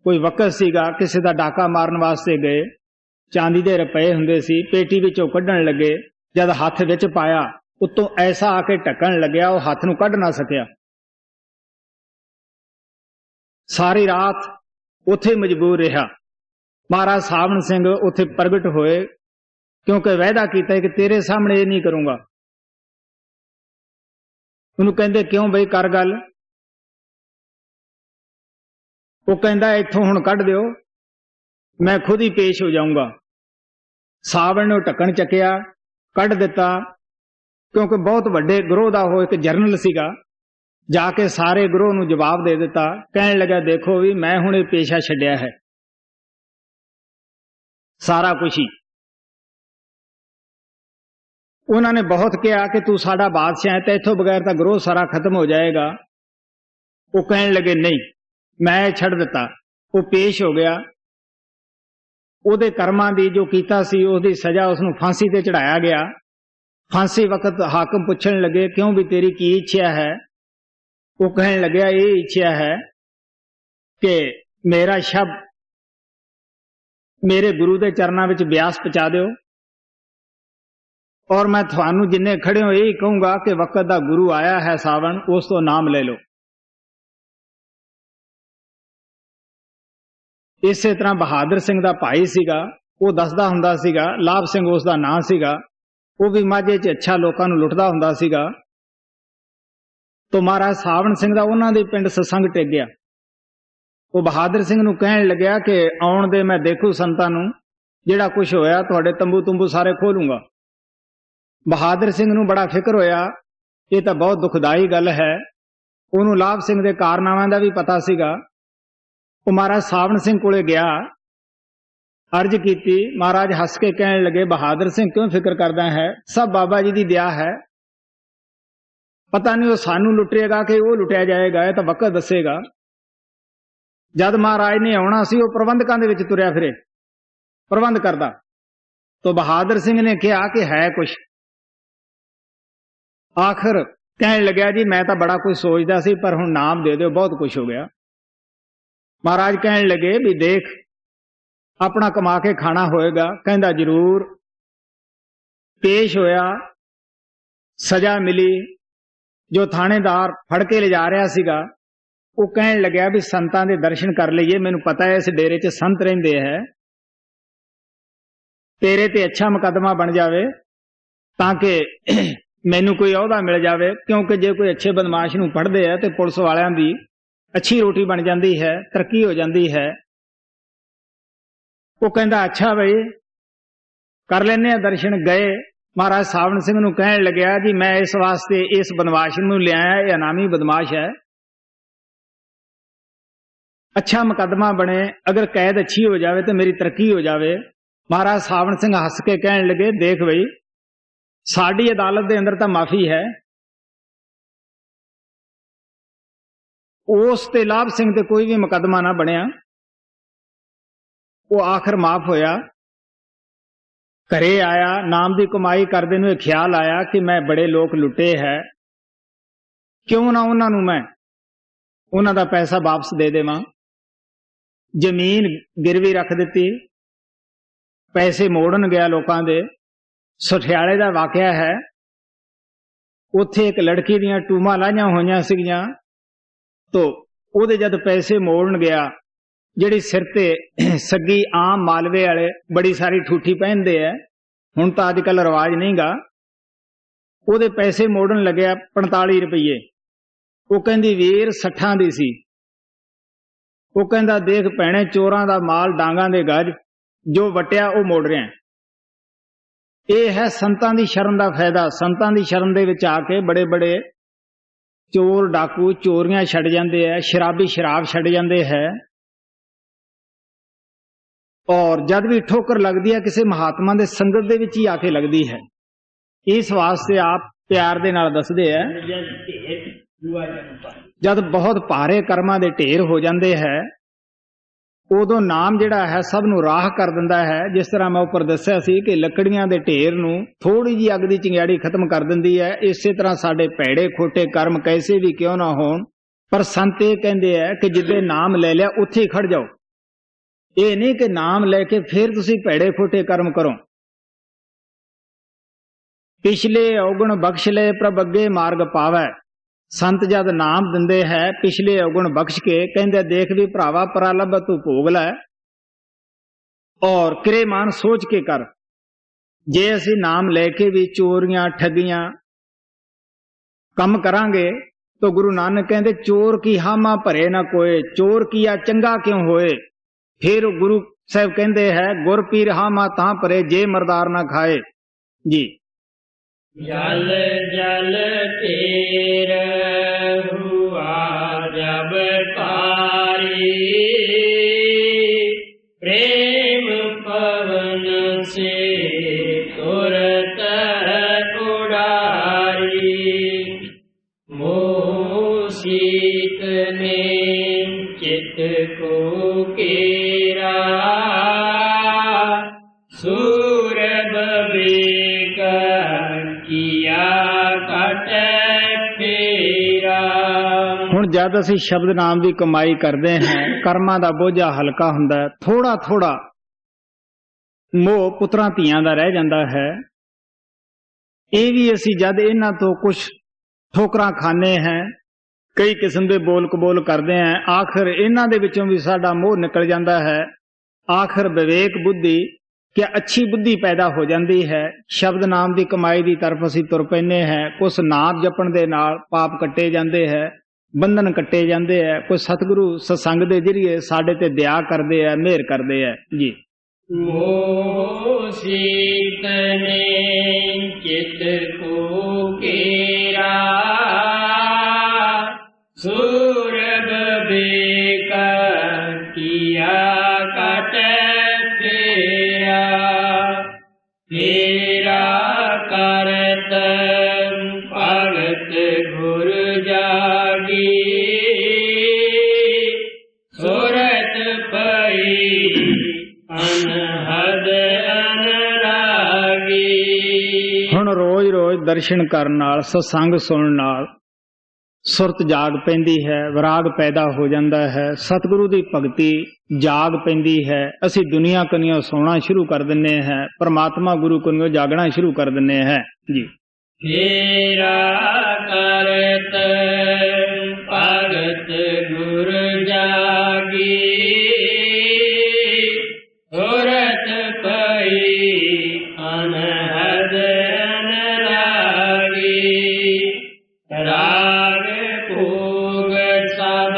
कोई वक्त सीगा, किसी दा डाका मारन वास्ते गए, चांदी दे रुपए हुंदे सी, पेटी विचों कढण लगे, जद हाथ विच पाया उत्तों ऐसा आके ढकण लग्या, वो हाथ नूं कढ ना सकिया। सारी रात उत्थे मजबूर रहा। महाराज सावण सिंह उत्थे प्रगट होए, क्योंकि वायदा किया कि तेरे सामने ये नहीं करूंगा। उन्होंने कहते क्यों बई कर गल। वो कहता इत्थों हुण कढ़ दिओ, मैं खुद ही पेश हो जाऊंगा। सावण ने ढक्कन चकिया, कढ़ दिता, क्योंकि बहुत वड्डे गिरोह दा वो एक जरनल सीगा। जाके सारे गिरोह नूं जवाब दे दिता। कहने लगा देखो भी मैं हुण ये पेशा छड्डिया है, सारा कुछ ही। उन्होंने बहुत कहा कि तू साडा बादशाह है, तो इथों बगैर तो गिरोह सारा खत्म हो जाएगा। वो कहने लगे नहीं, मैं छड़ दिता। वो पेश हो गया। ਉਹਦੇ ਕਰਮਾਂ ਦੀ ਜੋ ਕੀਤਾ ਸੀ ਉਹਦੀ ਸਜ਼ਾ ਉਸਨੂੰ ਫਾਂਸੀ ਤੇ ਚੜਾਇਆ ਗਿਆ। ਫਾਂਸੀ ਵਕਤ ਹਾਕਮ ਪੁੱਛਣ ਲੱਗੇ ਕਿਉਂ ਵੀ ਤੇਰੀ ਕੀ ਇੱਛਾ ਹੈ। ਉਹ ਕਹਿਣ ਲੱਗਿਆ ਇਹ ਇੱਛਾ ਹੈ ਕਿ ਮੇਰਾ ਸ਼ਬ ਮੇਰੇ ਗੁਰੂ ਦੇ ਚਰਨਾਂ ਵਿੱਚ ਬਿਆਸ ਪਹੁੰਚਾ ਦਿਓ, ਔਰ ਮੈਂ ਤੁਹਾਨੂੰ ਜਿੰਨੇ ਖੜੇ ਹੋ ਇਹ ਕਹੂੰਗਾ ਕਿ ਵਕਤ ਦਾ ਗੁਰੂ ਆਇਆ ਹੈ ਸਾਵਣ, ਉਸ ਤੋਂ ਨਾਮ ਲੈ ਲਓ। ਇਸੇ ਤਰ੍ਹਾਂ ਬਹਾਦਰ ਸਿੰਘ ਦਾ ਭਾਈ ਸੀਗਾ, ਉਹ ਦੱਸਦਾ ਹੁੰਦਾ ਸੀਗਾ, ਲਾਭ ਸਿੰਘ ਉਸ ਦਾ ਨਾਂ ਸੀਗਾ। ਉਹ ਵੀ ਮਾਝੇ 'ਚ ਅੱਛਾ ਲੋਕਾਂ ਨੂੰ ਲੁੱਟਦਾ ਹੁੰਦਾ ਸੀਗਾ। ਤੋਂ ਮਹਾਰਾਜ ਸਾਵਣ ਸਿੰਘ ਦਾ ਉਹਨਾਂ ਦੇ ਪਿੰਡ ਸਤਸੰਗ ਟਿਕ ਗਿਆ। ਉਹ ਬਹਾਦਰ ਸਿੰਘ ਨੂੰ ਕਹਿਣ ਲੱਗਿਆ ਕਿ ਆਉਣ ਦੇ, ਮੈਂ ਦੇਖੂ ਸੰਤਾਂ ਨੂੰ, ਜਿਹੜਾ ਕੁਝ ਹੋਇਆ ਤੁਹਾਡੇ ਤੰਬੂ ਤੁੰਬੂ ਸਾਰੇ ਖੋਲੂੰਗਾ। ਬਹਾਦਰ ਸਿੰਘ ਨੂੰ ਬੜਾ ਫਿਕਰ ਹੋਇਆ, ਇਹ ਤਾਂ ਬਹੁਤ ਦੁਖਦਾਈ ਗੱਲ ਹੈ। ਉਹਨੂੰ ਲਾਭ ਸਿੰਘ ਦੇ ਕਾਰਨਾਮਿਆਂ ਦਾ ਵੀ ਪਤਾ ਸੀਗਾ। ਉਹ ਮਹਾਰਾਜ ਸਾਵਣ ਸਿੰਘ ਕੋਲੇ ਗਿਆ, अर्ज की। महाराज हस के कहने लगे बहादुर सिंह क्यों फिक्र करदा है, सब बाबा जी की दया है। पता नहीं वो सानू लुटेगा कि वो लुटिया जाएगा, ये तो वक्त दसेगा। जद महाराज ने आना सी, वो प्रबंधकों दे विच तुरिया फिरे, प्रबंध करदा। तो बहादुर सिंह ने कहा कि है कुछ। आखिर कहने लग्या जी मैं तो बड़ा कुछ सोचता सी, पर हुण नाम दे दो, बहुत कुछ हो गया। महाराज कहने लगे भी देख अपना कमा के खाना होएगा। कहंदा जरूर। पेश होया, सजा मिली। जो थानेदार फड़ के ले जा रहा सीगा, वो कहने लग्या भी संतां दे दर्शन कर लईए, मैनू पता है इस डेरे च संत रहिंदे है, तेरे ते अच्छा मुकदमा बन जावे ताकि मैनू कोई अहदा मिल जावे। क्योंकि जे कोई अच्छे बदमाश नूं फड़दे है तो पुलिस वालियां दी अच्छी रोटी बन जाती है, तरक्की हो जाती है। वो कहता अच्छा भाई कर लेने दर्शन। गए। महाराज सावण सिंह नूं कहण लग्या जी मैं इस वास्ते इस बदमाश नूं लिआया, यह अनामी बदमाश है, अच्छा मुकदमा बने, अगर कैद अच्छी हो जाए तो मेरी तरक्की हो जाए। महाराज सावण सिंह हस के कहण लगे देख बई साडी अदालत दे अंदर तो माफी है, उस ते लाभ सिंह ते कोई भी मुकदमा ना बनिया। वो आखिर माफ होया। घरे आया, नाम की कमाई करदे नूं ख्याल आया कि मैं बड़े लोग लुटे है, क्यों ना उन्होंने मैं उन्हों दा पैसा वापस दे देवां। जमीन गिरवी रख दी, पैसे मोड़न गया लोकां दे। सठियाले दा वाकया है, उत्थे एक लड़की दियां टूमां लाइयां होईयां सीगियां, तो उहदे जद पैसे मोड़न गया, जिहड़ी सिर ते सगी आम मालवे वाले बड़ी सारी ठूठी पहनते है, हुण तां अजकल रिवाज नहीं गा, उहदे पैसे मोड़न लग्या 45 रुपये। वो कहंदी वीर 60 दी सी। वो कहंदा देख भैणे चोरां दा माल डांगां दे गज, जो वटिया वो मोड़ रहा है। ये है संतां दी शरण दा फायदा। संतां दी शरण दे विच आके बड़े बड़े चोर डाकू चोरियां छड़ जांदे है, शराबी शराब छड़ जांदे है। और जद भी ठोकर लगती है किसी महात्मा दे संगत दे विच ही आके लगती है। इस वास्ते आप प्यार दे नाल दसदे है जद बहुत भारे कर्मां दे ढेर हो जाते है, उदों नाम जिहड़ा है सब नूं राह कर दिंदा है। जिस तरह मैं उपर दस्सिया सी कि लकड़ियां दे ढेर नूं थोड़ी जी अग दी चिंगाड़ी खत्म कर दिंदी है। इसे तरह साडे भैड़े खोटे कर्म कैसे भी क्यों ना होण, पर संत ये कहंदे है कि जिद्दे नाम ले लिया उत्थे ही खड़ जाओ। ये नहीं कि नाम लेके फिर तुसी भैड़े खोटे कर्म करो। पिछले अवगुण बख्श ले प्रभ अगे मार्ग पावै। संत जद नाम दिंदे है पिछले अवगुण बख्श के, कहंदे देख भी भरावा परालभ तू भोग लै और किरे मान सोच के कर। जे असी नाम लेके भी चोरियां ठगियां कम करांगे तो गुरु नानक कहते चोर की हामा भरे ना कोय, चोर किया चंगा क्यों होए। फिर गुरु साहब कहते हैं गुर पीर हामा तां भरे जे मरदार ना खाए जी। जल जल तेर हुआ जब तारी, प्रेम पवन से तुरत उड़ारी, मोह शीत ने चित को केरा, सूरब बेग किया कट फेरा। हुण जद असी शब्द नाम की कमाई करते हैं, कर्मां दा बोझा हल्का हुंदा है, थोड़ा थोड़ा मोह पुत्रां धीआं दा रह जांदा है। ਇਹ भी असी जद इन्हां तो कुछ ठोकरां खाने हैं, कई किस्म के बोल कबोल करते हैं, आखिर इन्हां दे विचों भी साडा मोह निकल जाता है। आखिर विवेक बुद्धि क्या अच्छी बुद्धि पैदा हो जाती है। शब्द नाम की कमाई की तरफ असी तुर पैने हैं। कुछ नाम जपण दे नाल पाप कट्टे जाते हैं, बंधन कट्टे जाते हैं। कुछ सतगुरु सत्संग के जरिए साडे ते दया करते हैं, मेहर करते हैं जी। मोह शीत ने चित को केरा, सूरब बेग किया कट फेरा, फेरा करत भगत गुर जागी, सुरत पई अनहद अनरागी। हुण रोज रोज दर्शन करन नाल सत्संग सुनन नाल सुरत जाग पैंदी है, विराग पैदा हो जाता है, सतगुरु की भगती जाग पैंदी है। असी दुनिया कनियों सोना शुरू कर दिने हैं, परमात्मा गुरु कनियों जागना शुरू कर दिने हैं जी। फेरा करत भगत गुर जागी, सुरत पई अनहद अनरागी, राग भोग सब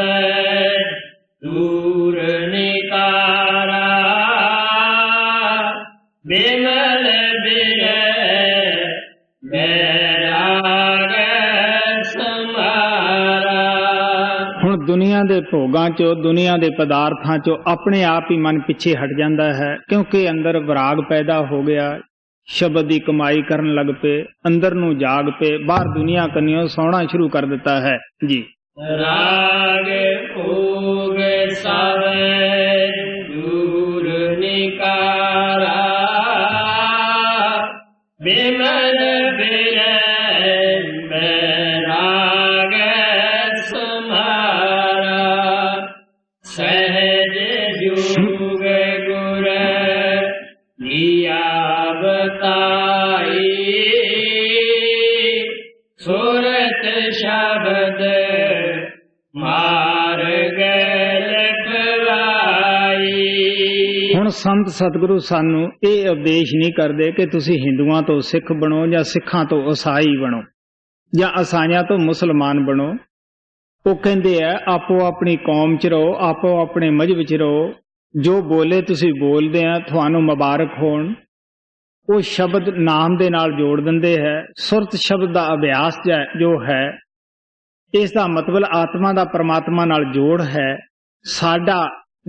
दूर निकारा, बिमल बिरह बैराग समारा। हुण दुनिया के भोगां चो, दुनिया के पदार्थां चो अपने आप ही मन पिछे हट जाता है, क्योंकि अंदर विराग पैदा हो गया। शब्द की कमाई करन लग पे, अंदर नू जाग पे, बाहर दुनिया कनियों सोना शुरू कर देता है जी। राग भोग सब दूर निकारा, बिमल बिरह बैराग समारा, सहज योग गुर लिया बताई, सुरत शब्द मार्ग लखवाई। हुण संत सतगुरु सानू ये उपदेश नहीं करते कि तुसी हिंदुआं तो सिख बनो या सिखां तो ईसाई बनो या ईसाइयां तो मुसलमान बनो। वो कहते हैं आपो अपनी कौम च रहो, आपो अपने मजहब च रहो, जो बोले तुसी बोलदे हैं थानू मुबारक होण। वो शब्द नाम दे नाल जोड़ दिंदे है। सुरत शब्द का अभ्यास जो है, इसका मतलब आत्मा का परमात्मा नाल जोड़ है। साडा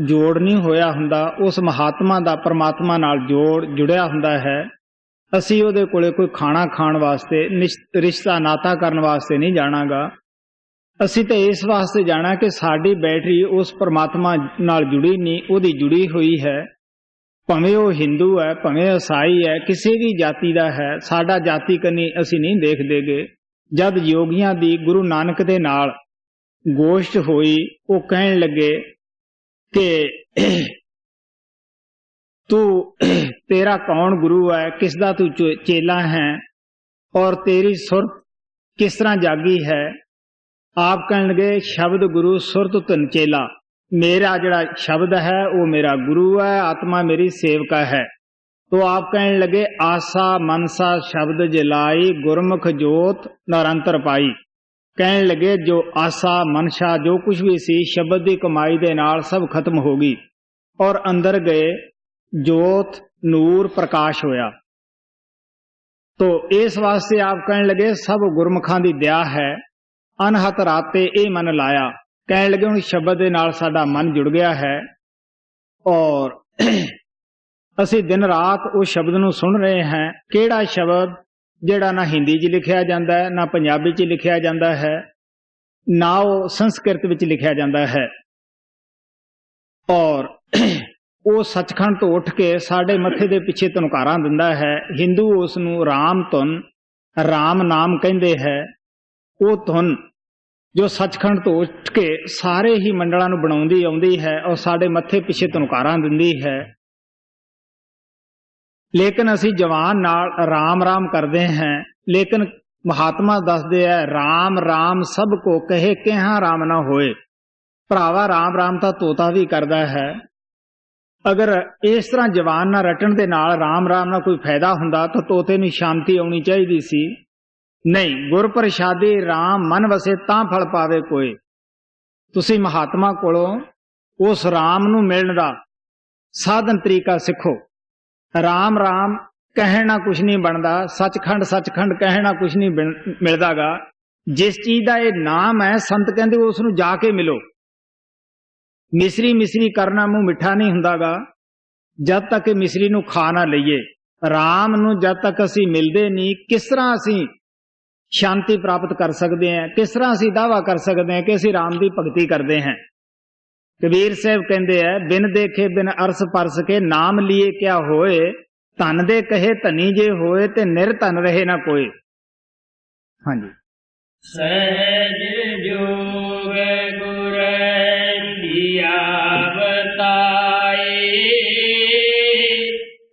जोड़ नहीं होया हुंदा, उस महात्मा का परमात्मा नाल जोड़ जुड़िया हुंदा है। असी उहदे कोले कोई खाना खाण वास्ते, रिश्ता नाता करन वास्ते नहीं जाणागा। असी तो इस वास्ते जाना कि साडी बैटरी उस परमात्मा नाल जुड़ी नहीं, उहदी जुड़ी हुई है। भावें वो हिंदू है, भावें ईसाई है, किसी भी जाति का है, साडा जाति कनी असी नहीं देखदे गे। जद योगियां दी गुरु नानक दे नाल गोश्त होई, वो कहन लगे कि तू तेरा कौन गुरु है, किसदा तू चेला है और तेरी सुरत किस तरह जागी है। आप कहन लगे शब्द गुरु सुरत तन चेला, मेरा जड़ा शब्द है वो मेरा गुरु है, आत्मा मेरी सेवका है। तो आप कहने लगे आसा मनसा शब्द जलाई गुरमुख जोत निरंतर पाई। कहने लगे जो आसा मनशा जो कुछ भी सी शब्द की कमाई दे नाल सब खत्म हो गई और अंदर गए जोत नूर प्रकाश होया। तो इस वास्ते आप कहने लगे सब गुरमुखां दी दया है अनहत राते ये मन लाया। कहने लगे हुण शब्द दे नाल साडा मन जुड़ गया है और ਅਸੀਂ दिन रात उस शब्द ਨੂੰ सुन रहे हैं। ਕਿਹੜਾ शब्द ਜਿਹੜਾ ਨਾ ਹਿੰਦੀ 'ਚ ਲਿਖਿਆ ਜਾਂਦਾ ਹੈ ਨਾ ਪੰਜਾਬੀ 'ਚ ਲਿਖਿਆ ਜਾਂਦਾ ਹੈ ਨਾ ਉਹ ਸੰਸਕ੍ਰਿਤ ਵਿੱਚ ਲਿਖਿਆ ਜਾਂਦਾ ਹੈ ਔਰ ਉਹ ਸੱਚਖੰਡ ਤੋਂ ਉੱਠ ਕੇ ਸਾਡੇ ਮੱਥੇ ਦੇ ਪਿੱਛੇ ਧੁਨਕਾਰਾਂ ਦਿੰਦਾ ਹੈ। ਹਿੰਦੂ ਉਸ ਨੂੰ ਰਾਮ ਧੁਨ ਰਾਮ ਨਾਮ ਕਹਿੰਦੇ ਹੈ। ਉਹ ਧੁਨ ਜੋ ਸੱਚਖੰਡ ਤੋਂ ਉੱਠ ਕੇ ਸਾਰੇ ਹੀ ਮੰਡਲਾਂ ਨੂੰ ਬਣਾਉਂਦੀ ਆਉਂਦੀ ਹੈ ਔਰ ਸਾਡੇ ਮੱਥੇ ਪਿੱਛੇ ਧੁਨਕਾਰਾਂ ਦਿੰਦੀ ਹੈ। लेकिन असी जवान नाल राम राम करते हैं। लेकिन महात्मा दसदे है राम राम सब को कहे कहा राम ना होए। भरावा राम राम तो तोता भी करता है। अगर इस तरह जवान ना रटन दे नाल राम राम ना कोई फायदा हुंदा तो तोते नूं शांति आउणी चाहिदी सी। नहीं गुर प्रसादी राम मन वसे तां फल पावे कोई। तुसी महात्मा कोलों उस राम नूं मिलण दा साधन तरीका सिखो। राम राम कहना कुछ नहीं बनता, सचखंड सचखंड कहना कुछ नहीं मिलता गा। जिस चीज का यह नाम है संत कहते उसनूं जाके मिलो। मिसरी मिसरी करना मुंह मिठा नहीं हुंदा गा जब तक मिसरी नूं खा ना लईए। राम नूं जब तक असी मिलते नहीं किस तरह असी शांति प्राप्त कर सकते हैं, किस तरह असी दावा कर सकते हैं कि असी राम की भगती करते हैं। कबीर साहब कहते हैं बिन देखे बिन अरस परस के नाम लिए क्या होए। धन दे कहे धनी जे होए ते निर्धन रहे ना कोई। हाँ जी। सहज जोग गुर दिया बताए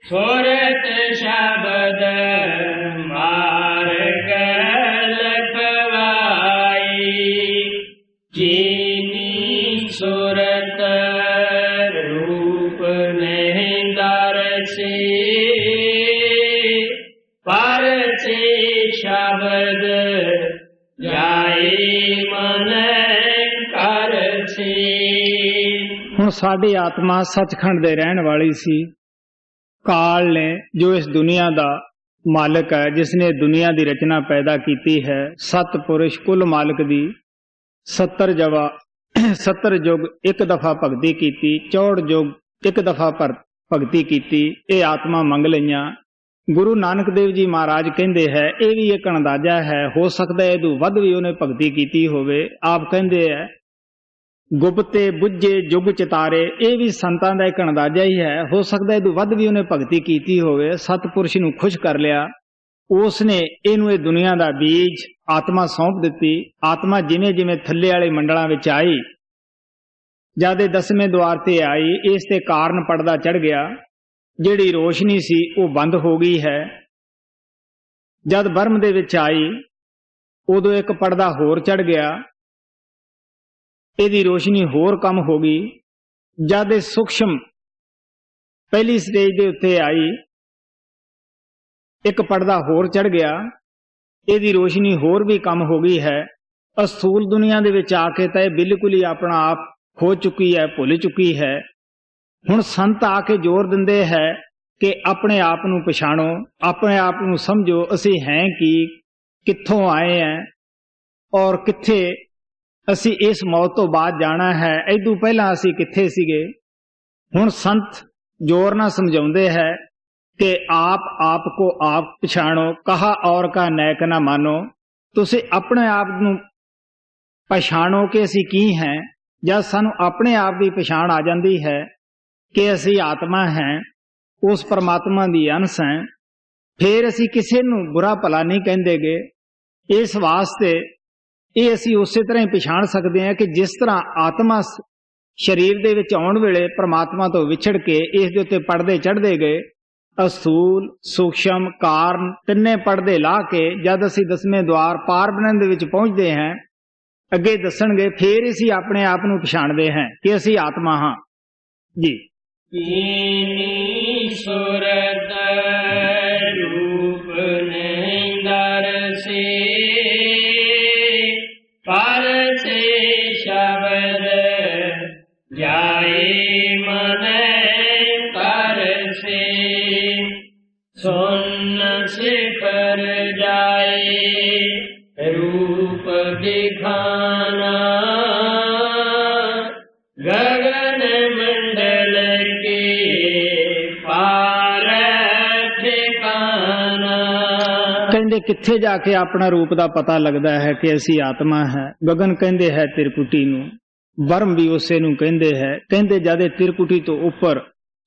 सुरत शब्द मार्ग लखवाई। चीनी सुरत रूप नहीं दर्शे पर से शब्द जाए मन कर से। हुण साडी आत्मा सचखंड दे रहन वाली सी। काल ने जो इस दुनिया दा मालिक है जिसने दुनिया दी रचना पैदा की है सतपुरुष कुल मालिक दी 70 युग एक दफा भगती की 64 युग एक दफा भगती की। ये आत्मा मंग लईयां। गुरु नानक देव जी महाराज कहते हैं यह भी एक अंदाजा है हो सकता है इदू वध भी उन्हें भगती की होवे। आप कहते हैं गुप्ते बुझे जुग चितारे ये भी संतां दा एक अंदाजा ही है। हो सकता है इदू वध भी उन्हें भगती की होवे। सतपुरुष नूं खुश कर लिया उसने इनू दुनिया का बीज आत्मा सौंप दी। आत्मा जिमें जिमें थल्ले वाले मंडलों में आई जद 10वें द्वार ते आई इस ते कारण पड़दा चढ़ गया। जिहड़ी रोशनी सी वो बंद हो गई है। जद बर्म दे विच आई उदों एक पड़दा होर चढ़ गया। इहदी रोशनी होर कम हो गई। जद सूक्ष्म पहली स्टेज के उत्ते आई एक पड़दा होर चढ़ गया। इहदी रोशनी होर भी कम हो गई है। अस्थूल दुनिया दे विच आके तो बिल्कुल ही अपना आप खो चुकी है भुल चुकी है। हुण संत आके जोर दिंदे है कि अपने आप नूं पछाणो अपने आप नूं समझो असी हैं कि कित्थों आए हैं और कित्थे असी इस मौत तो बाद जाना है। इदू पहला असी कित्थे सीगे। हुण संत जोर नाल समझाउंदे है कि आप को आप पछाणो कहा और का नैक ना मानो। तुसी अपने आप नूं पछाणो कि असी की हैं। जब सानू अपने आप की पछाण आ जाती है कि असी आत्मा हैं उस परमात्मा की अंश हैं फिर असी किसी नूं बुरा भला नहीं कहिंदेगे। इस वास्ते ये असी उस तरह ही पछाण सकते हैं कि जिस तरह आत्मा शरीर दे विच आउण वेले परमात्मा तो विछड़ के इस दे उत्ते पड़दे चढ़दे गए। असूल सूक्ष्म कारण तिन्ने पड़दे ला के जद असी 10वें द्वार पार बनन दे विच पहुंचते हैं अगे दसणगे फिर असी अपने आप नूं पछाणदे हैं कि असी आत्मा हाँ जी। सुरत रूप नहीं दर्शे, पर से शब्द जाए मन कर से, सुन शिखर जाए रूप दिखाना, गगन मंडल के पार ठिकाना। ਕਹਿੰਦੇ ਕਿੱਥੇ ਜਾ ਕੇ ਆਪਣਾ ਰੂਪ ਦਾ ਪਤਾ ਲੱਗਦਾ ਹੈ ਕਿ ਅਸੀਂ ਆਤਮਾ ਹੈ। ਗगन ਕਹਿੰਦੇ ਹੈ ਤਿਰਕੁਟੀ ਨੂੰ, ਵਰਮ ਵੀ ਉਸੇ ਨੂੰ ਕਹਿੰਦੇ ਹੈ। ਕਹਿੰਦੇ ਜਦ ਇਹ ਤਿਰਕੁਟੀ ਤੋਂ ਉੱਪਰ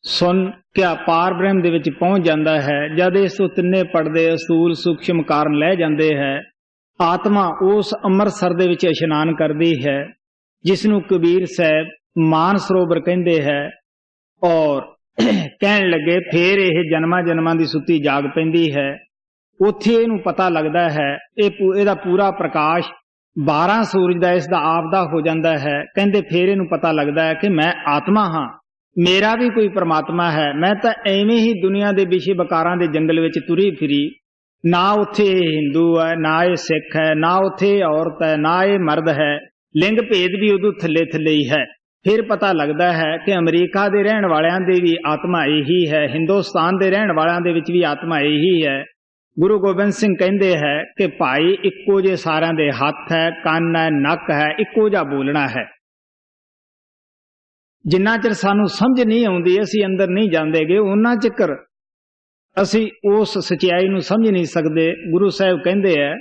ਸੁਨ ਕਿਆ ਪਾਰ ਬ੍ਰਹਮ ਦੇ ਵਿੱਚ ਪਹੁੰਚ ਜਾਂਦਾ ਹੈ, ਜਦ ਇਸ ਤੋਂ ਤਿੰਨੇ ਪੜਦੇ ਅਸੂਲ ਸੂਖਸ਼ਮ ਕਾਰਨ ਲੈ ਜਾਂਦੇ ਹੈ, ਆਤਮਾ ਉਸ ਅੰਮ੍ਰਿਤਸਰ ਦੇ ਵਿੱਚ ਇਸ਼ਨਾਨ ਕਰਦੀ ਹੈ ਜਿਸ ਨੂੰ ਕਬੀਰ ਸਾਹਿਬ ਮਾਨ ਸਰੋਵਰ ਕਹਿੰਦੇ ਹੈ। ਔਰ ਕਹਿਣ ਲੱਗੇ ਫੇਰ ਇਹ ਜਨਮਾਂ ਜਨਮਾਂ ਦੀ ਸੁੱਤੀ ਜਾਗ ਪੈਂਦੀ ਹੈ। ਉੱਥੇ ਇਹਨੂੰ ਪਤਾ ਲੱਗਦਾ ਹੈ ਇਹਦਾ ਪੂਰਾ ਪ੍ਰਕਾਸ਼ 12 ਸੂਰਜ ਦਾ ਇਸ ਦਾ ਆਪ ਦਾ ਹੋ ਜਾਂਦਾ ਹੈ। ਕਹਿੰਦੇ ਫੇਰ ਇਹਨੂੰ ਪਤਾ ਲੱਗਦਾ ਹੈ ਕਿ ਮੈਂ ਆਤਮਾ ਹਾਂ, ਮੇਰਾ ਵੀ ਕੋਈ ਪ੍ਰਮਾਤਮਾ ਹੈ। ਮੈਂ ਤਾਂ ਐਵੇਂ ਹੀ ਦੁਨੀਆ ਦੇ ਵਿਸ਼ੇ ਵਿਕਾਰਾਂ ਦੇ ਜੰਗਲ ਵਿੱਚ ਤੁਰੀ ਫਿਰੀ, ਨਾ ਉੱਥੇ ਹਿੰਦੂ ਹੈ, ਨਾ ਇਹ ਸਿੱਖ ਹੈ, ਨਾ ਉੱਥੇ ਔਰਤ ਹੈ, ਨਾ ਇਹ ਮਰਦ ਹੈ। ਲਿੰਗ ਭੇਦ ਵੀ ਉਦੋਂ ਥੱਲੇ ਥੱਲੇ ਹੀ ਹੈ। ਫਿਰ ਪਤਾ ਲੱਗਦਾ ਹੈ ਕਿ ਅਮਰੀਕਾ ਦੇ ਰਹਿਣ ਵਾਲਿਆਂ ਦੇ ਵੀ ਆਤਮਾ ਇਹੀ ਹੈ, ਹਿੰਦੁਸਤਾਨ ਦੇ ਰਹਿਣ ਵਾਲਿਆਂ ਦੇ ਵਿੱਚ ਵੀ ਆਤਮਾ ਇਹੀ ਹੈ। ਗੁਰੂ ਗੋਬਿੰਦ ਸਿੰਘ ਕਹਿੰਦੇ ਹੈ ਕਿ ਭਾਈ ਇੱਕੋ ਜਿਹੇ ਸਾਰਿਆਂ ਦੇ ਹੱਥ ਹੈ, ਕੰਨ ਹੈ, ਨੱਕ ਹੈ, ਇੱਕੋ ਜਿਹਾ ਬੋਲਣਾ ਹੈ। ਜਿੰਨਾ ਚਿਰ ਸਾਨੂੰ ਸਮਝ ਨਹੀਂ ਆਉਂਦੀ, ਅਸੀਂ ਅੰਦਰ ਨਹੀਂ ਜਾਂਦੇਗੇ, ਉਹਨਾਂ ਚਿਰ ਅਸੀਂ ਉਸ ਸਚਾਈ ਨੂੰ ਸਮਝ ਨਹੀਂ ਸਕਦੇ। ਗੁਰੂ ਸਾਹਿਬ ਕਹਿੰਦੇ ਹੈ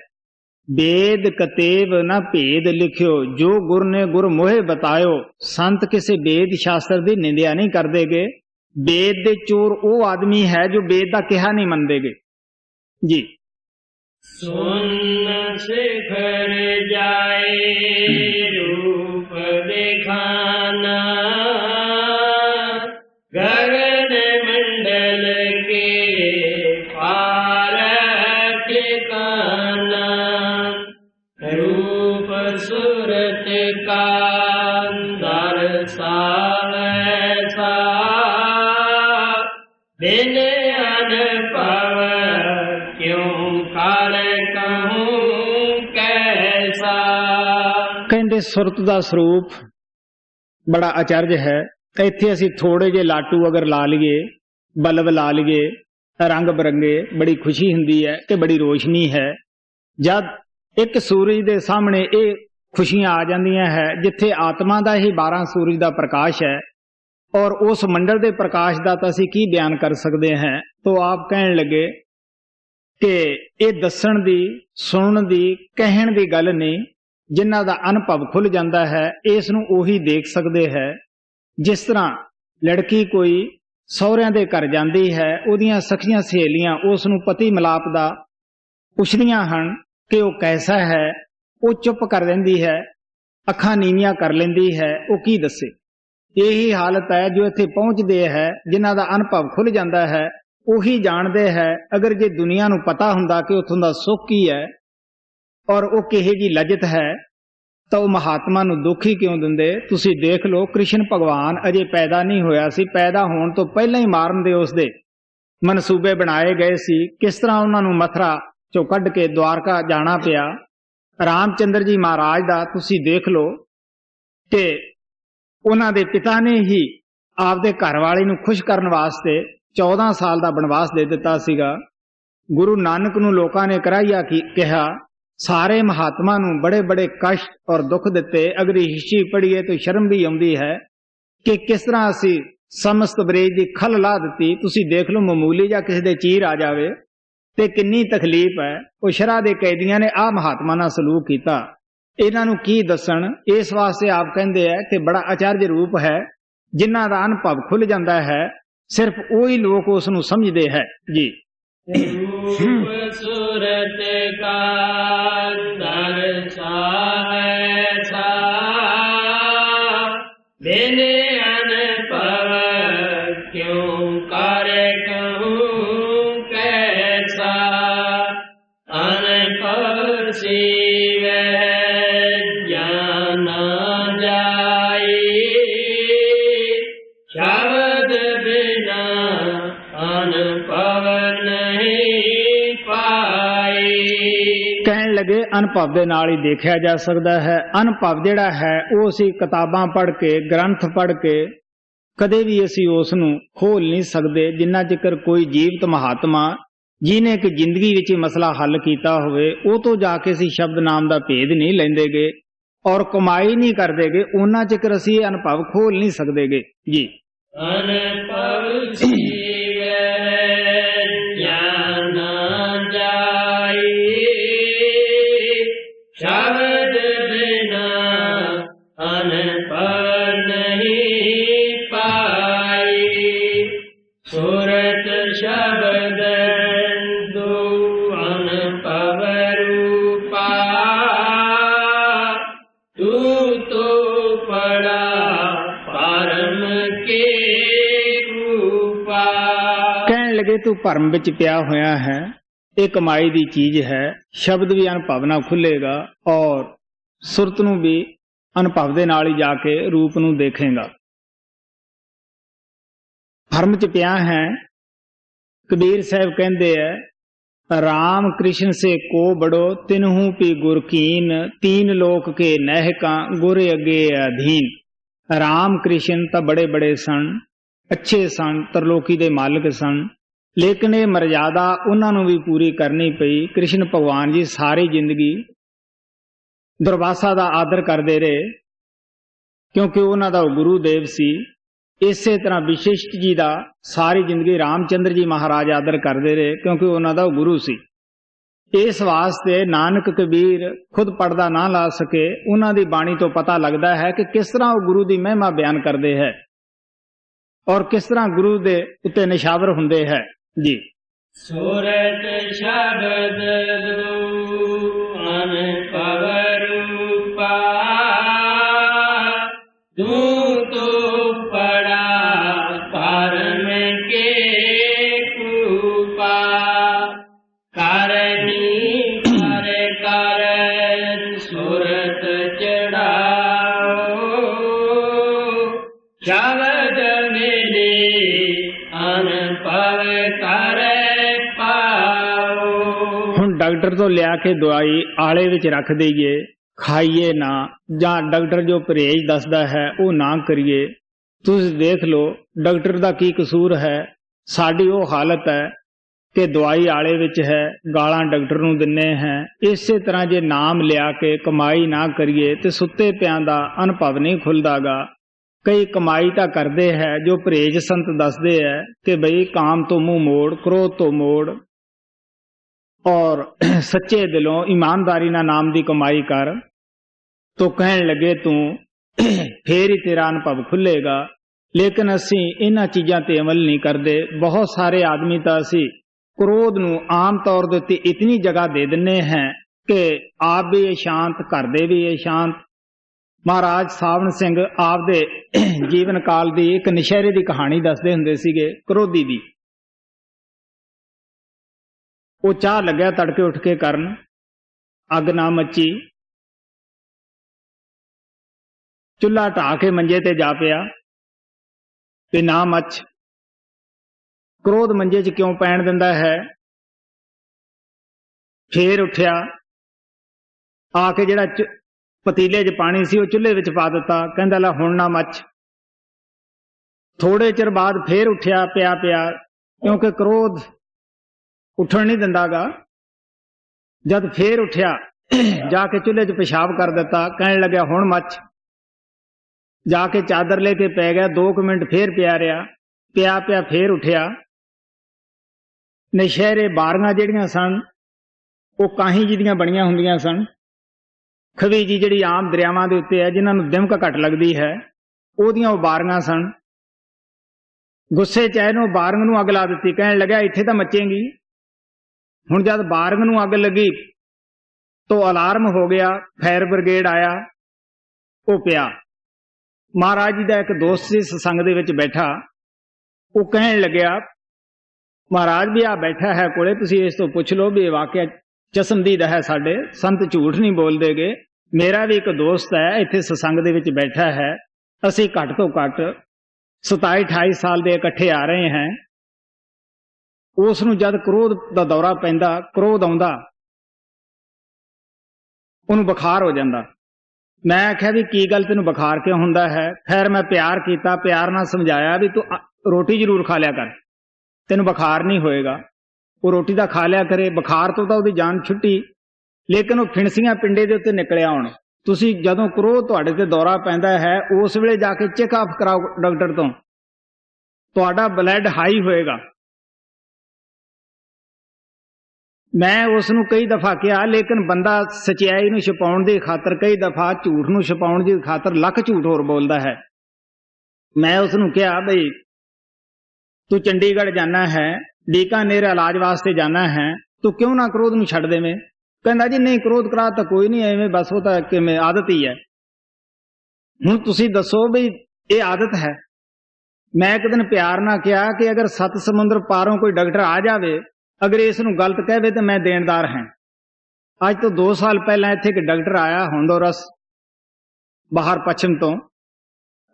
वेद कतेब न भेद लिखियो, जो गुर ने गुर मोहे बतायो। संत किसी वेद शास्त्र की निंदिया नहीं कर देगे। वेद दे चोर वो आदमी है जो वेद का कहा नहीं मन देगे जी। सुन शिखर जाए रूप दिखाना, गगन मंडल के पार ठिकाना। रूप सूरत का दर्शावैसा, बिन अनुभव क्यों कर कहूं कैसा। कहते सुरत का स्वरूप बड़ा आचर्य है। इत्थे असी थोड़े जे लाटू अगर ला लीए, बल्ब ला लीए रंग बिरंगे, बड़ी खुशी हुंदी है कि बड़ी रोशनी है। जब एक सूरज दे सामने ये खुशियां आ जांदियां है, जिथे आत्मा का ही 12 सूरज का प्रकाश है, और उस मंडल के प्रकाश का तो असी की बयान कर सकते हैं। तो आप कहन लगे कि ये दसन दी, सुनन दी, कहन दी गल नहीं, जिन्हां दा अनुभव खुल जाता है इस नूं ओही देख सकते हैं। जिस तरह लड़की कोई सहुरियां दे घर जाती है, उहदियां सखियां सहेलियां उस नूं पति मिलाप दा पुछदियां हन कि वह कैसा है, वो चुप कर लेंदी है, अखां नीवियां कर लेंदी है, वो की दसे। यही हालत है जो इत्थे पहुंचदे है, जिन्हां दा अनुभव खुल जाता है उही जानते है। अगर जे दुनिया नूं पता हुंदा कि उत्थों दा सुख की है और वो किहे जी लज्जत है, तो वो महात्मा नूं दुख ही क्यों दिंदे। तुसीं देख लो कृष्ण भगवान अजे पैदा नहीं होया सी, पैदा होण तो पहले ही मारन दे उसदे मनसूबे बनाए गए सी। किस तरह उन्हां नूं मथुरा चो कढ़ के द्वारका जाना पिया। रामचंद्र जी महाराज दा तुसीं देख लो कि उन्हां दे पिता ने ही आपदे घरवाली नूं खुश करन वास्ते 14 साल दा बनवास दे दिता सीगा। गुरु नानक नूं लोकां ने कराइया कहा, सारे महात्मा नूं बड़े बड़े कष्ट और दुख दिते। अगर हिस्ट्री पढ़िए तो शर्म भी आउंदी है कि किस तरह असी समस्त बरेज दी खल ला दिती। तुसीं देख लो मामूली जा किसी दे चीर आ जावे ते किन्नी तकलीफ है। वो शरह दे कैदियां ने आ महात्मा नाल सलूक कीता, इन्हां नूं की दसन। इस वास्ते आप कहंदे है कि बड़ा आचार्य रूप है, जिन्हां दा अनुभव खुल जाता है, सिर्फ वही लोग उस नूं समझदे है जी। रूप सूरत का दर्शावैसा, बिन अनुभव क्यों कर कहूं कैसा। अनुभव शिव जाना जाए, शब्द बिना लगे अनुभव दे नाल ही देखा जा सकता है। अनुभव जिहड़ा है वो असी किताबां पढ़ के, ग्रंथ पढ़ के कदे भी असी उस नूं खोल नहीं सकते, जिन्ना चिकर कोई जीवत महात्मा जिन्हें कि जिंदगी विच मसला हल किया होवे वो तो जाके असी शब्द नाम का भेद नहीं लेंदे गे और कमाई नहीं करते गे, उन्ना चिकर असी अनुभव खोल नहीं सकते गे जी। अनुभव सीवे ज्ञान जाई, शब्द बिना अनुभव नहीं पाई। सूरत शब्द दो अनुभव रूपा, तू तो पड़ा परम के रूपा। कहन लगे तू भरम विच पिया होया है, ये कमाई दी चीज है। शब्द भी अनुभव नाल खुलेगा और सुरत नूं भी अनुभव दे नाल ही जाके रूप नूं देखेगा। भरम च पिया है। कबीर साहब कहंदे है, राम कृष्ण से को बड़ो तिन्हू पी गुर कीन, तीन लोक के नहका गुर अगे अधीन। राम कृष्ण तो बड़े बड़े सन, अच्छे सन, तरलोकी दे मालिक सन, लेकिन ये मर्यादा उन्होंने भी पूरी करनी पई। कृष्ण भगवान जी सारी जिंदगी दुर्वासा का आदर करते रहे क्योंकि उन्हों का गुरुदेव सी। इसे तरह विशिष्ट जी का सारी जिंदगी रामचंद्र जी महाराज आदर करते रहे क्योंकि उन्हों का गुरु सी। इस वास्ते नानक कबीर खुद पढ़दा ना ला सके, उन्हों की बाणी तो पता लगता है कि किस तरह वो गुरु की महिमा बयान करते हैं और किस तरह गुरु के उत्ते निशावर हुंदे है जी। सूरत शब्द दो अनुभव रूपा, तू तो पड़ा परम के रूपा। कारणी कर कारण सूरत चढ़ाओ, शब्द मेरे अनुभव कर पाओ। हुण डॉक्टर तो लिया के दवाई आले विच रख दईए, खाइए ना, जां डॉक्टर जो परहेज दसदा है वो ना करिए। तुसीं देख लो डॉक्टर का की कसूर है। साडी वो हालत है कि दवाई आले विच है, गालां डॉक्टर नूं दिन्ने हैं। इसे तरह जे नाम लिया के कमाई ना करिए तो सुत्ते पियां दा अनुभव नहीं खुलदागा। कई कमाई तो करते हैं जो परहेज संत दसदे है कि बई काम तो मुंह मोड़, क्रोध तो मोड़ और सच्चे दिलों ईमानदारी ना नाम की कमाई कर, तो कहन लगे तू फिर ही तेरा अनुभव खुलेगा। लेकिन असी इन्हां चीज़ां ते अमल नहीं करते। बहुत सारे आदमी तो असी क्रोध नूं आम तौर दे उत्ते इतनी जगह दे दिन्ने हैं कि आप भी अशांत, घर दे भी अशांत। महाराज सावण सिंह आपदे जीवन काल दी एक नशहरे की कहानी दसदे हुंदे सीगे, क्रोधी दी। वो चाह लग्या तड़के उठ के करन, अग ना मची, चुल्हा ढा के मंजे ते जा पिया ते ना मच। क्रोध मंजे च क्यों पैण दिंदा है। फिर उठिया, आके जिहड़ा पतीले च पानी सी वो चुल्हे विच पा दिता, कहंदा ला हुण ना मच। थोड़े चिर बाद फिर उठिया, पिया पिया, क्योंकि क्रोध उठण नहीं दिंदागा। जद फिर उठिया जाके चुल्हे च पेशाब कर दिता, कहण लग्या हुण मच। जाके चादर लेके पै गया, 2 मिनट फिर पिया रहा, पिया पिया फिर उठिया। नशहरे बारियां जिहड़ियां सन वो काही जी दियां बणियां हुंदियां सन। खवी जी जिहड़ी आम दरियावां दे उत्ते है जिन्हां नूं दिमक घट लगदी है, ओहदियां बारियां सन। गुस्से च आए नूं बारियां नूं अग ला दित्ती, कहण लग्या इत्थे तां मचेंगी। हुण जद बारियां नूं अग लगी तो अलार्म हो गया, फायर ब्रिगेड आया, वो पिया। महाराज जी का एक दोस्त सी सत्संग दे विच बैठा, वो कहण लग्या महाराज भी आ बैठा है कोले, तुसीं इस तो पुछ लो भी वाकया चश्मदीद है, साडे संत झूठ नहीं बोलते गे। मेरा भी एक दोस्त है इत्थे सत्संग दे विच बैठा है, असीं घट तो घट 27-28 साल दे इकट्ठे आ रहे हैं। उस नूं जद क्रोध दा दौरा पैंदा, क्रोध आउंदा ਉਹਨੂੰ ਬੁਖਾਰ ਹੋ ਜਾਂਦਾ। ਮੈਂ ਆਖਿਆ ਵੀ ਕੀ ਗੱਲ, ਤੈਨੂੰ ਬੁਖਾਰ ਕਿਉਂ ਹੁੰਦਾ ਹੈ? ਖੈਰ ਮੈਂ ਪਿਆਰ ਕੀਤਾ, ਪਿਆਰ ਨਾਲ ਸਮਝਾਇਆ ਵੀ ਤੂੰ ਰੋਟੀ ਜ਼ਰੂਰ ਖਾ ਲਿਆ ਕਰ, ਤੈਨੂੰ ਬੁਖਾਰ ਨਹੀਂ ਹੋਏਗਾ। ਉਹ ਰੋਟੀ ਦਾ ਖਾ ਲਿਆ ਕਰੇ, ਬੁਖਾਰ ਤੋਂ ਤਾਂ ਉਹਦੀ ਜਾਨ ਛੁੱਟੀ, ਲੇਕਿਨ ਉਹ ਫਿਣਸੀਆਂ ਪਿੰਡੇ ਦੇ ਉੱਤੇ ਨਿਕਲਿਆ ਹੁਣ। ਤੁਸੀਂ ਜਦੋਂ ਕਰੋਧ ਤੁਹਾਡੇ ਤੇ ਦੌਰਾ ਪੈਂਦਾ ਹੈ, ਉਸ ਵੇਲੇ ਜਾ ਕੇ ਚੈੱਕਅਪ ਕਰਾਓ ਡਾਕਟਰ ਤੋਂ, ਤੁਹਾਡਾ ਬਲੱਡ ਹਾਈ ਹੋਏਗਾ। ਮੈਂ ਉਸ ਨੂੰ ਕਈ ਦਫਾ ਕਿਹਾ, ਲੇਕਿਨ ਬੰਦਾ ਸਚਾਈ ਨੂੰ ਛੁਪਾਉਣ ਦੀ ਖਾਤਰ, ਕਈ ਦਫਾ ਝੂਠ ਨੂੰ ਛੁਪਾਉਣ ਦੀ ਖਾਤਰ ਲੱਖ ਝੂਠ ਹੋਰ ਬੋਲਦਾ ਹੈ। ਮੈਂ ਉਸ ਨੂੰ ਕਿਹਾ ਬਈ ਤੂੰ ਚੰਡੀਗੜ੍ਹ ਜਾਣਾ ਹੈ, ਬੀਕਾਨੇਰ ਇਲਾਜ ਵਾਸਤੇ ਜਾਣਾ ਹੈ, ਤੂੰ ਕਿਉਂ ਨਾ ਕ੍ਰੋਧ ਨੂੰ ਛੱਡ ਦੇਵੇਂ? ਕਹਿੰਦਾ ਜੀ ਨਹੀਂ, ਕ੍ਰੋਧ ਕਰਾ ਤਾਂ ਕੋਈ ਨਹੀਂ, ਐਵੇਂ ਬਸ ਉਹ ਤਾਂ ਕਿਵੇਂ ਆਦਤ ਹੀ ਹੈ। ਹੁਣ ਤੁਸੀਂ ਦੱਸੋ ਬਈ ਇਹ ਆਦਤ ਹੈ? ਮੈਂ ਇੱਕ ਦਿਨ ਪਿਆਰ ਨਾਲ ਕਿਹਾ ਕਿ ਅਗਰ 7 ਸਮੁੰਦਰ ਪਾਰੋਂ ਕੋਈ ਡਾਕਟਰ ਆ ਜਾਵੇ, ਅਗਰ ਇਸ ਨੂੰ ਗਲਤ ਕਹਵੇ ਤਾਂ ਮੈਂ ਦੇਣਦਾਰ ਹਾਂ। ਅੱਜ ਤੋਂ 2 ਸਾਲ ਪਹਿਲਾਂ ਇੱਥੇ ਇੱਕ ਡਾਕਟਰ ਆਇਆ ਹੋਂਡੋਰਸ, ਬਾਹਰ ਪੱਛਮ ਤੋਂ।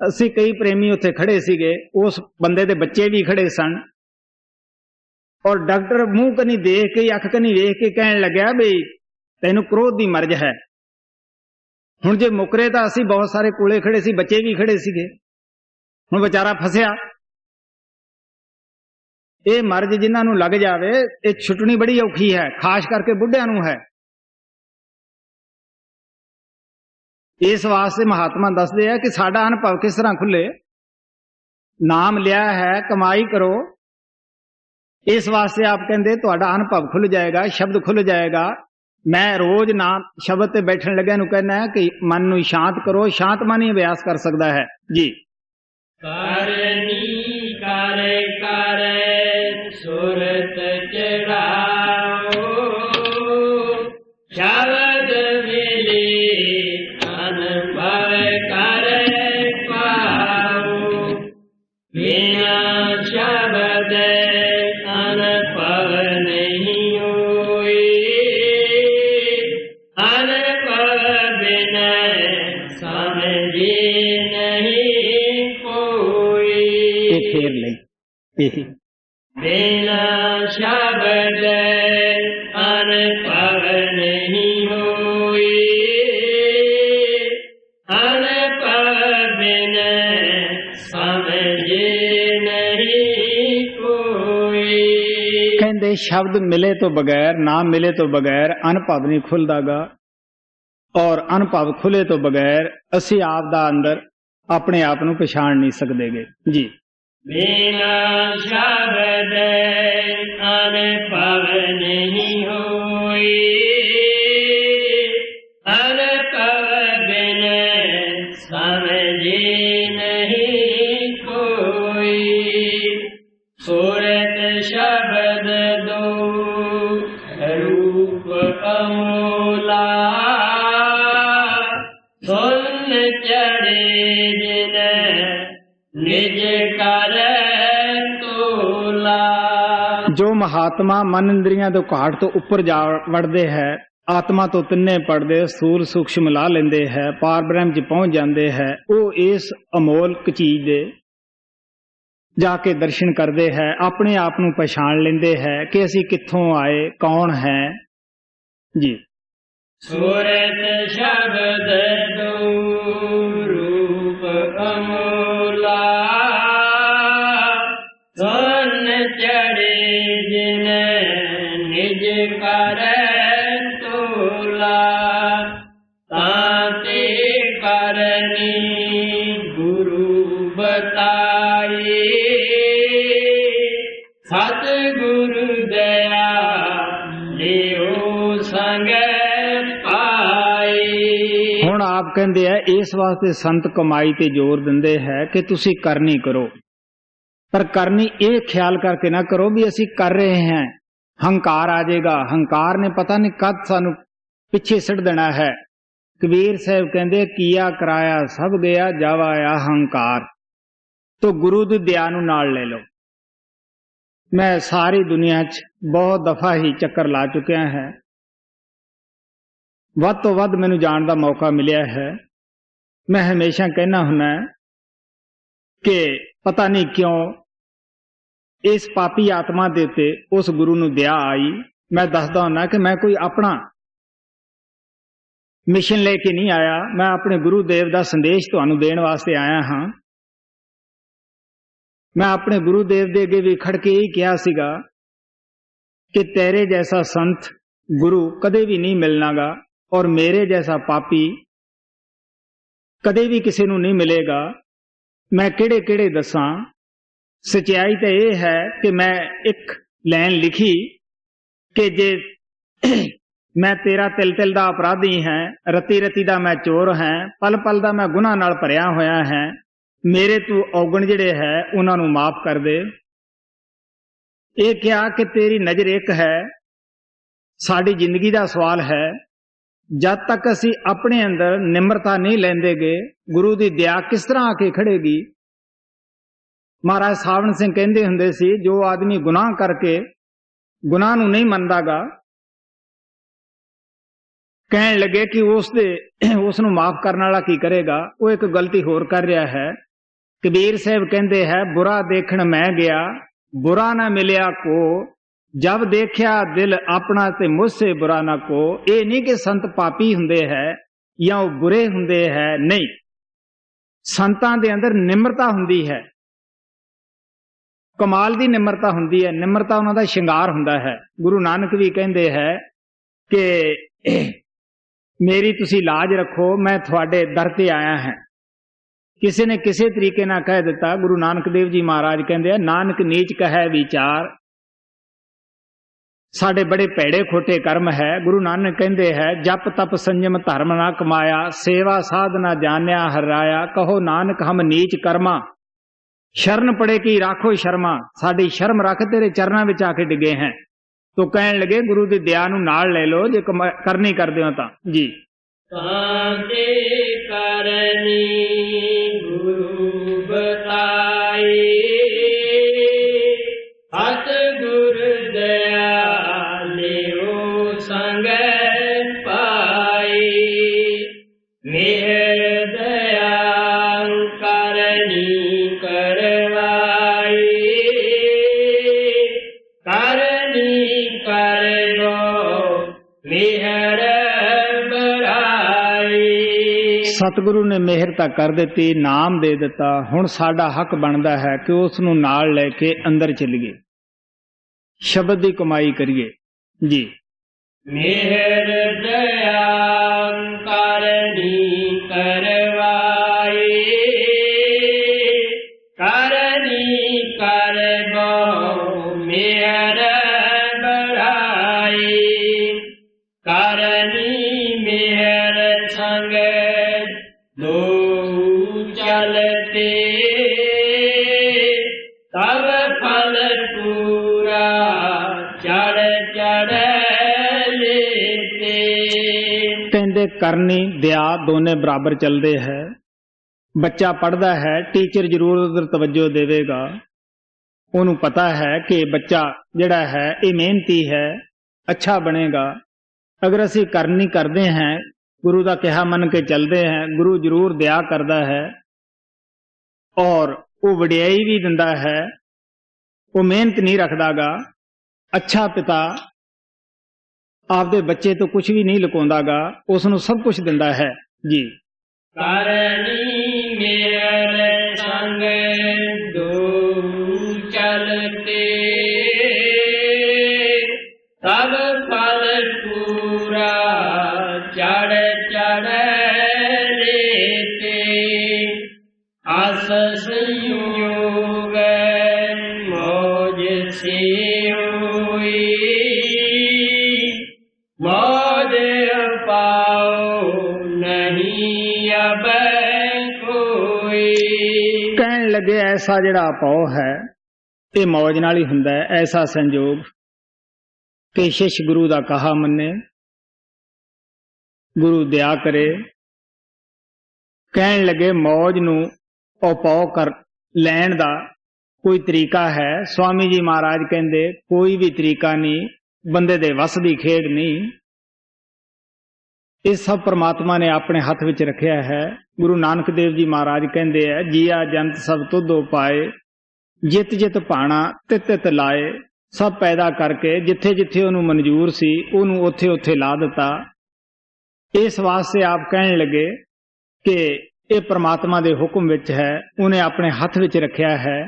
ਅਸੀਂ ਕਈ ਪ੍ਰੇਮੀ ਉੱਥੇ ਖੜੇ ਸੀਗੇ, ਉਸ ਬੰਦੇ ਦੇ ਬੱਚੇ ਵੀ ਖੜੇ ਸਨ, ਔਰ ਡਾਕਟਰ ਮੂੰਹ ਕਨੀ ਦੇਖ ਕੇ, ਅੱਖ ਕਨੀ ਵੇਖ ਕੇ ਕਹਿਣ ਲੱਗਿਆ ਬਈ ਤੈਨੂੰ ਕ੍ਰੋਧ ਦੀ ਮਰਜ਼ ਹੈ। ਹੁਣ ਜੇ ਮੁਕਰੇ ਤਾਂ ਅਸੀਂ ਬਹੁਤ ਸਾਰੇ ਕੋਲੇ ਖੜੇ ਸੀ, ਬੱਚੇ ਵੀ ਖੜੇ ਸੀਗੇ, ਹੁਣ ਵਿਚਾਰਾ ਫਸਿਆ। ਇਹ ਮਰਜ਼ ਜਿਨ੍ਹਾਂ ਨੂੰ ਲੱਗ ਜਾਵੇ, ਇਹ ਛੁੱਟਣੀ ਬੜੀ ਔਖੀ ਹੈ, ਖਾਸ ਕਰਕੇ ਬੁੱਢਿਆਂ ਨੂੰ ਹੈ। ਇਸ ਵਾਸਤੇ ਮਹਾਤਮਾ ਦੱਸਦੇ ਆ ਕਿ ਸਾਡਾ ਅਨੁਭਵ ਕਿਸ ਤਰ੍ਹਾਂ ਖੁੱਲੇ। ਨਾਮ ਲਿਆ ਹੈ, ਕਮਾਈ ਕਰੋ, ਇਸ ਵਾਸਤੇ ਆਪ ਕਹਿੰਦੇ ਤੁਹਾਡਾ ਅਨੁਭਵ ਖੁੱਲ ਜਾਏਗਾ, ਸ਼ਬਦ ਖੁੱਲ ਜਾਏਗਾ। ਮੈਂ ਰੋਜ਼ ਨਾਮ ਸ਼ਬਦ ਤੇ ਬੈਠਣ ਲੱਗਿਆ ਨੂੰ ਕਹਿਣਾ ਕਿ ਮਨ ਨੂੰ ਸ਼ਾਂਤ ਕਰੋ, ਸ਼ਾਂਤ ਮਨ ਹੀ ਅਭਿਆਸ ਕਰ ਸਕਦਾ ਹੈ ਜੀ। ਕਰਨੀ ਕਰ ਕਰ ਸੁਰਤ ਚੜਾਓ, ਸ਼ਬਦ ਮਿਲੇ ਅਨੁਭਵ ਕਰ ਪਾਓ, ਬਿਨਾ ਸ਼ਬਦ ਅਨੁਭਵ ਨਹੀਂ ਹੋਈ, ਅਨੁਭਵ ਬਿਨਾ ਸਮਝੇ ਨਹੀਂ ਕੋਈ। ਇਹ ਫੇਰ ਲਈ ਬਿਨਾ ਸ਼ਬਦ ਅਨੁਭਵ ਨਹੀਂ ਹੋਈ, ਅਨੁਭਵ ਬਿਨਾ ਸਮਝੇ ਨਹੀਂ ਕੋਈ। ਕਹਿੰਦੇ ਸ਼ਬਦ ਮਿਲੇ ਤੋਂ ਬਗੈਰ, ਨਾਮ ਮਿਲੇ ਤੋਂ ਬਗੈਰ ਅਨੁਭਵ ਨਹੀਂ ਖੁੱਲਦਾਗਾ, ਔਰ ਅਨੁਭਵ ਖੁੱਲੇ ਤੋਂ ਬਗੈਰ ਅਸੀਂ ਆਪ ਦਾ ਅੰਦਰ ਆਪਣੇ ਆਪ ਨੂੰ ਪਛਾਣ ਨਹੀਂ ਸਕਦੇਗੇ ਜੀ। ਬਿਨਾ ਸ਼ਬਦ ਅਨੁਭਵ ਨਹੀਂ ਹੋਈ, ਅਨੁਭਵ ਬਿਨਾ ਸਮਝੇ ਨਹੀਂ ਕੋਈ। ਸੂਰਤ ਸ਼ਬਦ ਦੋ ਰੂਪ ਅਮੋਲਾ, ਸੁਨ ਚੜੇ ਜਿਨ ਨਿਜ ਕਰ ਤੋਲਾ। ਜੋ ਮਹਾਤਮਾ ਮਨ ਇੰਦਰੀਆਂ ਤੋਂ ਘਾਟ ਤੋਂ ਉੱਪਰ ਜਾ ਵੜਦੇ ਹੈ, ਆਤਮਾ ਤੋਂ ਤਿੰਨੇ ਪੜਦੇ, ਸੂਲ ਸੂਖਸ਼ਮ ਲਾ ਲੈਂਦੇ ਹੈ, ਪਾਰ ਬ੍ਰਹਮ 'ਚ ਪਹੁੰਚ ਜਾਂਦੇ ਹੈ, ਉਹ ਇਸ ਅਮੋਲਕ ਚੀਜ਼ ਦੇ ਜਾ ਕੇ ਦਰਸ਼ਨ ਕਰਦੇ ਹੈ, ਆਪਣੇ ਆਪ ਨੂੰ ਪਛਾਣ ਲੈਂਦੇ ਹੈ ਕਿ ਅਸੀਂ ਕਿੱਥੋਂ ਆਏ, ਕੌਣ ਹੈ ਜੀ। ਸੂਰਤ ਸ਼ਬਦ ਦੋ ਰੂਪ ਅਮੋਲਾ, ਸੁਨ ਚੜੇ ਜਿਨ ਨਿਜ ਕਰ ਤੋਲਾ। ਤਾਂ ਤੇ ਕਰਨੀ ਗੁਰੂ ਬਤਾਈ, ਸਤ ਗੁਰੂ ਦਇਆ ਲਿਓ ਸੰਗ ਪਾਈ। ਹੁਣ ਆਪ ਕਹਿੰਦੇ ਆ ਇਸ ਵਾਸਤੇ ਸੰਤ ਕਮਾਈ ਤੇ ਜ਼ੋਰ ਦਿੰਦੇ ਹੈ ਕਿ ਤੁਸੀਂ ਕਰਨੀ ਕਰੋ, ਪਰ ਕਰਨੀ ਇਹ ਖਿਆਲ ਕਰਕੇ ਨਾ ਕਰੋ ਵੀ ਅਸੀਂ ਕਰ ਰਹੇ ਹਾਂ, ਹੰਕਾਰ ਆ ਜਾਏਗਾ। ਹੰਕਾਰ ਨੇ ਪਤਾ ਨਹੀਂ ਕਦ ਸਾਨੂੰ ਪਿੱਛੇ ਸਿੱਟ ਦੇਣਾ ਹੈ। ਕਬੀਰ ਸਾਹਿਬ ਕਹਿੰਦੇ ਕੀਆ ਕਰਾਇਆ ਸਭ ਗਿਆ, ਜਾਵਾ ਆ ਹੰਕਾਰ। ਤੋ ਗੁਰੂ ਦੀ ਦਇਆ ਨੂੰ ਨਾਲ ਲੈ ਲਓ। ਮੈਂ ਸਾਰੀ ਦੁਨੀਆ 'ਚ ਬਹੁਤ ਦਫਾ ਹੀ ਚੱਕਰ ਲਾ ਚੁੱਕਿਆ ਹੈ, ਵੱਧ ਤੋਂ ਵੱਧ ਮੈਨੂੰ ਜਾਣ ਦਾ ਮੌਕਾ ਮਿਲਿਆ ਹੈ। ਮੈਂ ਹਮੇਸ਼ਾ ਕਹਿਣਾ ਹੁੰਦਾ ਕਿ ਪਤਾ ਨਹੀਂ ਕਿਉਂ ਇਸ ਪਾਪੀ ਆਤਮਾ ਦੇ ਉੱਤੇ ਉਸ ਗੁਰੂ ਨੂੰ ਦਇਆ ਆਈ। ਮੈਂ ਦੱਸਦਾ ਹੁੰਦਾ ਕਿ ਮੈਂ ਕੋਈ ਆਪਣਾ ਮਿਸ਼ਨ ਲੈ ਕੇ ਨਹੀਂ ਆਇਆ, ਮੈਂ ਆਪਣੇ ਗੁਰੂ ਦੇਵ ਦਾ ਸੰਦੇਸ਼ ਤੁਹਾਨੂੰ ਦੇਣ ਵਾਸਤੇ ਆਇਆ ਹਾਂ। ਮੈਂ ਆਪਣੇ ਗੁਰੂ ਦੇਵ ਦੇ ਅੱਗੇ ਵੀ ਖੜ ਕੇ ਹੀ ਕਿਹਾ ਸੀਗਾ ਕਿ ਤੇਰੇ ਜੈਸਾ ਸੰਤ ਗੁਰੂ ਕਦੇ ਵੀ ਨਹੀਂ ਮਿਲਣਾਗਾ, ਔਰ ਮੇਰੇ ਜੈਸਾ ਪਾਪੀ ਕਦੇ ਵੀ ਕਿਸੇ ਨੂੰ ਨਹੀਂ ਮਿਲੇਗਾ। ਮੈਂ ਕਿਹੜੇ ਕਿਹੜੇ ਦੱਸਾਂ। ਸਚਾਈ ਤਾਂ ਇਹ ਹੈ ਕਿ ਮੈਂ ਇੱਕ ਲਾਈਨ ਲਿਖੀ ਕਿ ਜੇ ਮੈਂ ਤੇਰਾ ਤਿਲ ਤਿਲ ਦਾ ਅਪਰਾਧੀ ਹਾਂ, ਰਤੀ ਰਤੀ ਦਾ ਮੈਂ ਚੋਰ ਹਾਂ, ਪਲ ਪਲ ਦਾ ਮੈਂ ਗੁਨਾਹ ਨਾਲ ਭਰਿਆ ਹੋਇਆ ਹਾਂ, ਮੇਰੇ ਤੂੰ ਔਗਣ ਜਿਹੜੇ ਹੈ ਉਹਨਾਂ ਨੂੰ ਮਾਫ ਕਰ ਦੇ। ਇਹ ਕਿਹਾ ਕਿ ਤੇਰੀ ਨਜ਼ਰ ਇੱਕ ਹੈ। ਸਾਡੀ ਜ਼ਿੰਦਗੀ ਦਾ ਸਵਾਲ ਹੈ, ਜਦ ਤੱਕ ਅਸੀਂ ਆਪਣੇ ਅੰਦਰ ਨਿਮਰਤਾ ਨਹੀਂ ਲੈਂਦੇਗੇ, ਗੁਰੂ ਦੀ ਦਇਆ ਕਿਸ ਤਰ੍ਹਾਂ ਆ ਕੇ ਖੜੇਗੀ। ਮਹਾਰਾਜ ਸਾਵਣ ਸਿੰਘ ਕਹਿੰਦੇ ਹੁੰਦੇ ਸੀ, ਜੋ ਆਦਮੀ ਗੁਨਾਹ ਕਰਕੇ ਗੁਨਾਹ ਨੂੰ ਨਹੀਂ ਮੰਨਦਾਗਾ, ਕਹਿਣ ਲੱਗੇ ਕਿ ਉਸ ਨੂੰ ਮਾਫ ਕਰਨ ਵਾਲਾ ਕੀ ਕਰੇਗਾ। ਉਹ ਇੱਕ ਗਲਤੀ ਹੋਰ ਕਰ ਰਿਹਾ ਹੈ। ਕਬੀਰ ਸਾਹਿਬ ਕਹਿੰਦੇ ਹੈ, ਬੁਰਾ ਦੇਖਣ ਮੈਂ ਗਿਆ, ਬੁਰਾ ਨਾ ਮਿਲਿਆ ਕੋ, ਜਬ ਦੇਖਿਆ ਦਿਲ ਆਪਣਾ ਤੇ ਮੁਝਸੇ ਬੁਰਾ ਨਾ ਕੋ। ਇਹ ਨਹੀਂ ਕਿ ਸੰਤ ਪਾਪੀ ਹੁੰਦੇ ਹੈ ਜਾਂ ਉਹ ਬੁਰੇ ਹੁੰਦੇ ਹੈ, ਨਹੀਂ, ਸੰਤਾਂ ਦੇ ਅੰਦਰ ਨਿਮਰਤਾ ਹੁੰਦੀ ਹੈ, ਕਮਾਲ ਦੀ ਨਿਮਰਤਾ ਹੁੰਦੀ ਹੈ। ਨਿਮਰਤਾ ਉਹਨਾਂ ਦਾ ਸ਼ਿੰਗਾਰ ਹੁੰਦਾ ਹੈ। ਗੁਰੂ ਨਾਨਕ ਵੀ ਕਹਿੰਦੇ ਹੈ ਕਿ ਮੇਰੀ ਤੁਸੀਂ ਲਾਜ ਰੱਖੋ, ਮੈਂ ਤੁਹਾਡੇ ਦਰ ਤੇ ਆਇਆ ਹਾਂ। ਕਿਸੇ ਨੇ ਕਿਸੇ ਤਰੀਕੇ ਨਾਲ ਕਹਿ ਦਿੱਤਾ, ਗੁਰੂ ਨਾਨਕ ਦੇਵ ਜੀ ਮਹਾਰਾਜ ਕਹਿੰਦੇ ਆ, ਨਾਨਕ ਨੀਚ ਕਹੈ ਵਿਚਾਰ, ਸਾਡੇ ਬੜੇ ਭੈੜੇ ਖੋਟੇ ਕਰਮ ਹੈ। ਗੁਰੂ ਨਾਨਕ ਕਹਿੰਦੇ ਹੈ, ਜਪ ਤਪ ਸੰਜਮ ਧਰਮ ਨਾ ਕਮਾਇਆ, ਸੇਵਾ ਸਾਧ ਨਾ ਜਾਣਿਆ ਹਰਾਇਆ, ਕਹੋ ਨਾਨਕ ਹਮ ਨੀਚ ਕਰਮਾ, ਸ਼ਰਨ ਪੜੇ ਕੀ ਰਾਖੋ ਸ਼ਰਮਾ। ਸਾਡੀ ਸ਼ਰਮ ਰੱਖ, ਤੇਰੇ ਚਰਨਾਂ ਵਿੱਚ ਆ ਕੇ ਡਿੱਗੇ हैं। तो कहन लगे, गुरु की दया नूं नाल ले लो, जे करनी करदे हो तां जी। कांते करनी गुरु बताए, हत गुर दया लियो संग पाए, मेहर दया करनी करवाई, करनी करो मेहर बढ़ाई। सतगुरु ने मेहर तां कर दित्ती, नाम दे दिता। हुण साडा हक बनदा है कि उस नूं नाल लैके अंदर चलीए, शब्द दी कमाई करिए जी। मेहर दया करनी करवाई, करनी करबो मेहर बढ़ाई, करनी मेहर संग दो चलते, तब फल पूरा चढ़ चढ़ लेते। कहते करनी दया दोने बराबर चलते है। बच्चा पढ़ता है, टीचर जरूर उधर तवज्जो देवेगा, ਉਹਨੂੰ पता है कि बच्चा जड़ा है ये मेहनती है, अच्छा बनेगा। अगर असी करनी करते हैं, गुरु का कहा मन के चलते हैं, गुरु जरूर दया करता है और वो वडियाई भी दिंदा है। वो मेहनत नहीं रखदागा। अच्छा पिता आपदे बच्चे तो कुछ भी नहीं लुकाउंदागा, उसनूं सब कुछ दिंदा है जी। करनी मेरे संग दो चलते, तब फल पूरा चढ़ चढ़ लेते। आस संयोग मौज से हुई, मौज पाओ नहीं अब कोई। कहन लगे ऐसा जड़ा पाओ है ये मौज नाल ही हुंदा है। ऐसा संयोग कि शिष्य गुरु दा कहा मन्ने, गुरु दया करे। कहन लगे मौज नूं पाओ कर लैण दा कोई तरीका है। स्वामी जी महाराज कहंदे कोई भी तरीका नहीं, बंदे दे वस दी खेड नहीं। इस सब परमात्मा ने अपने हाथ विच रखिया है। गुरु नानक देव जी महाराज कहंदे है, जिया जंत सब तुधो पाए, जित जित भाणा तित तित लाए। सब पैदा करके जिथे जिथे उन्होंने मंजूर सी उन्होंने उथे उथे ला दिता। इस वास्ते आप कहने लगे कि ये परमात्मा दे हुक्म विच है, उन्हें अपने हथ विच रखिया है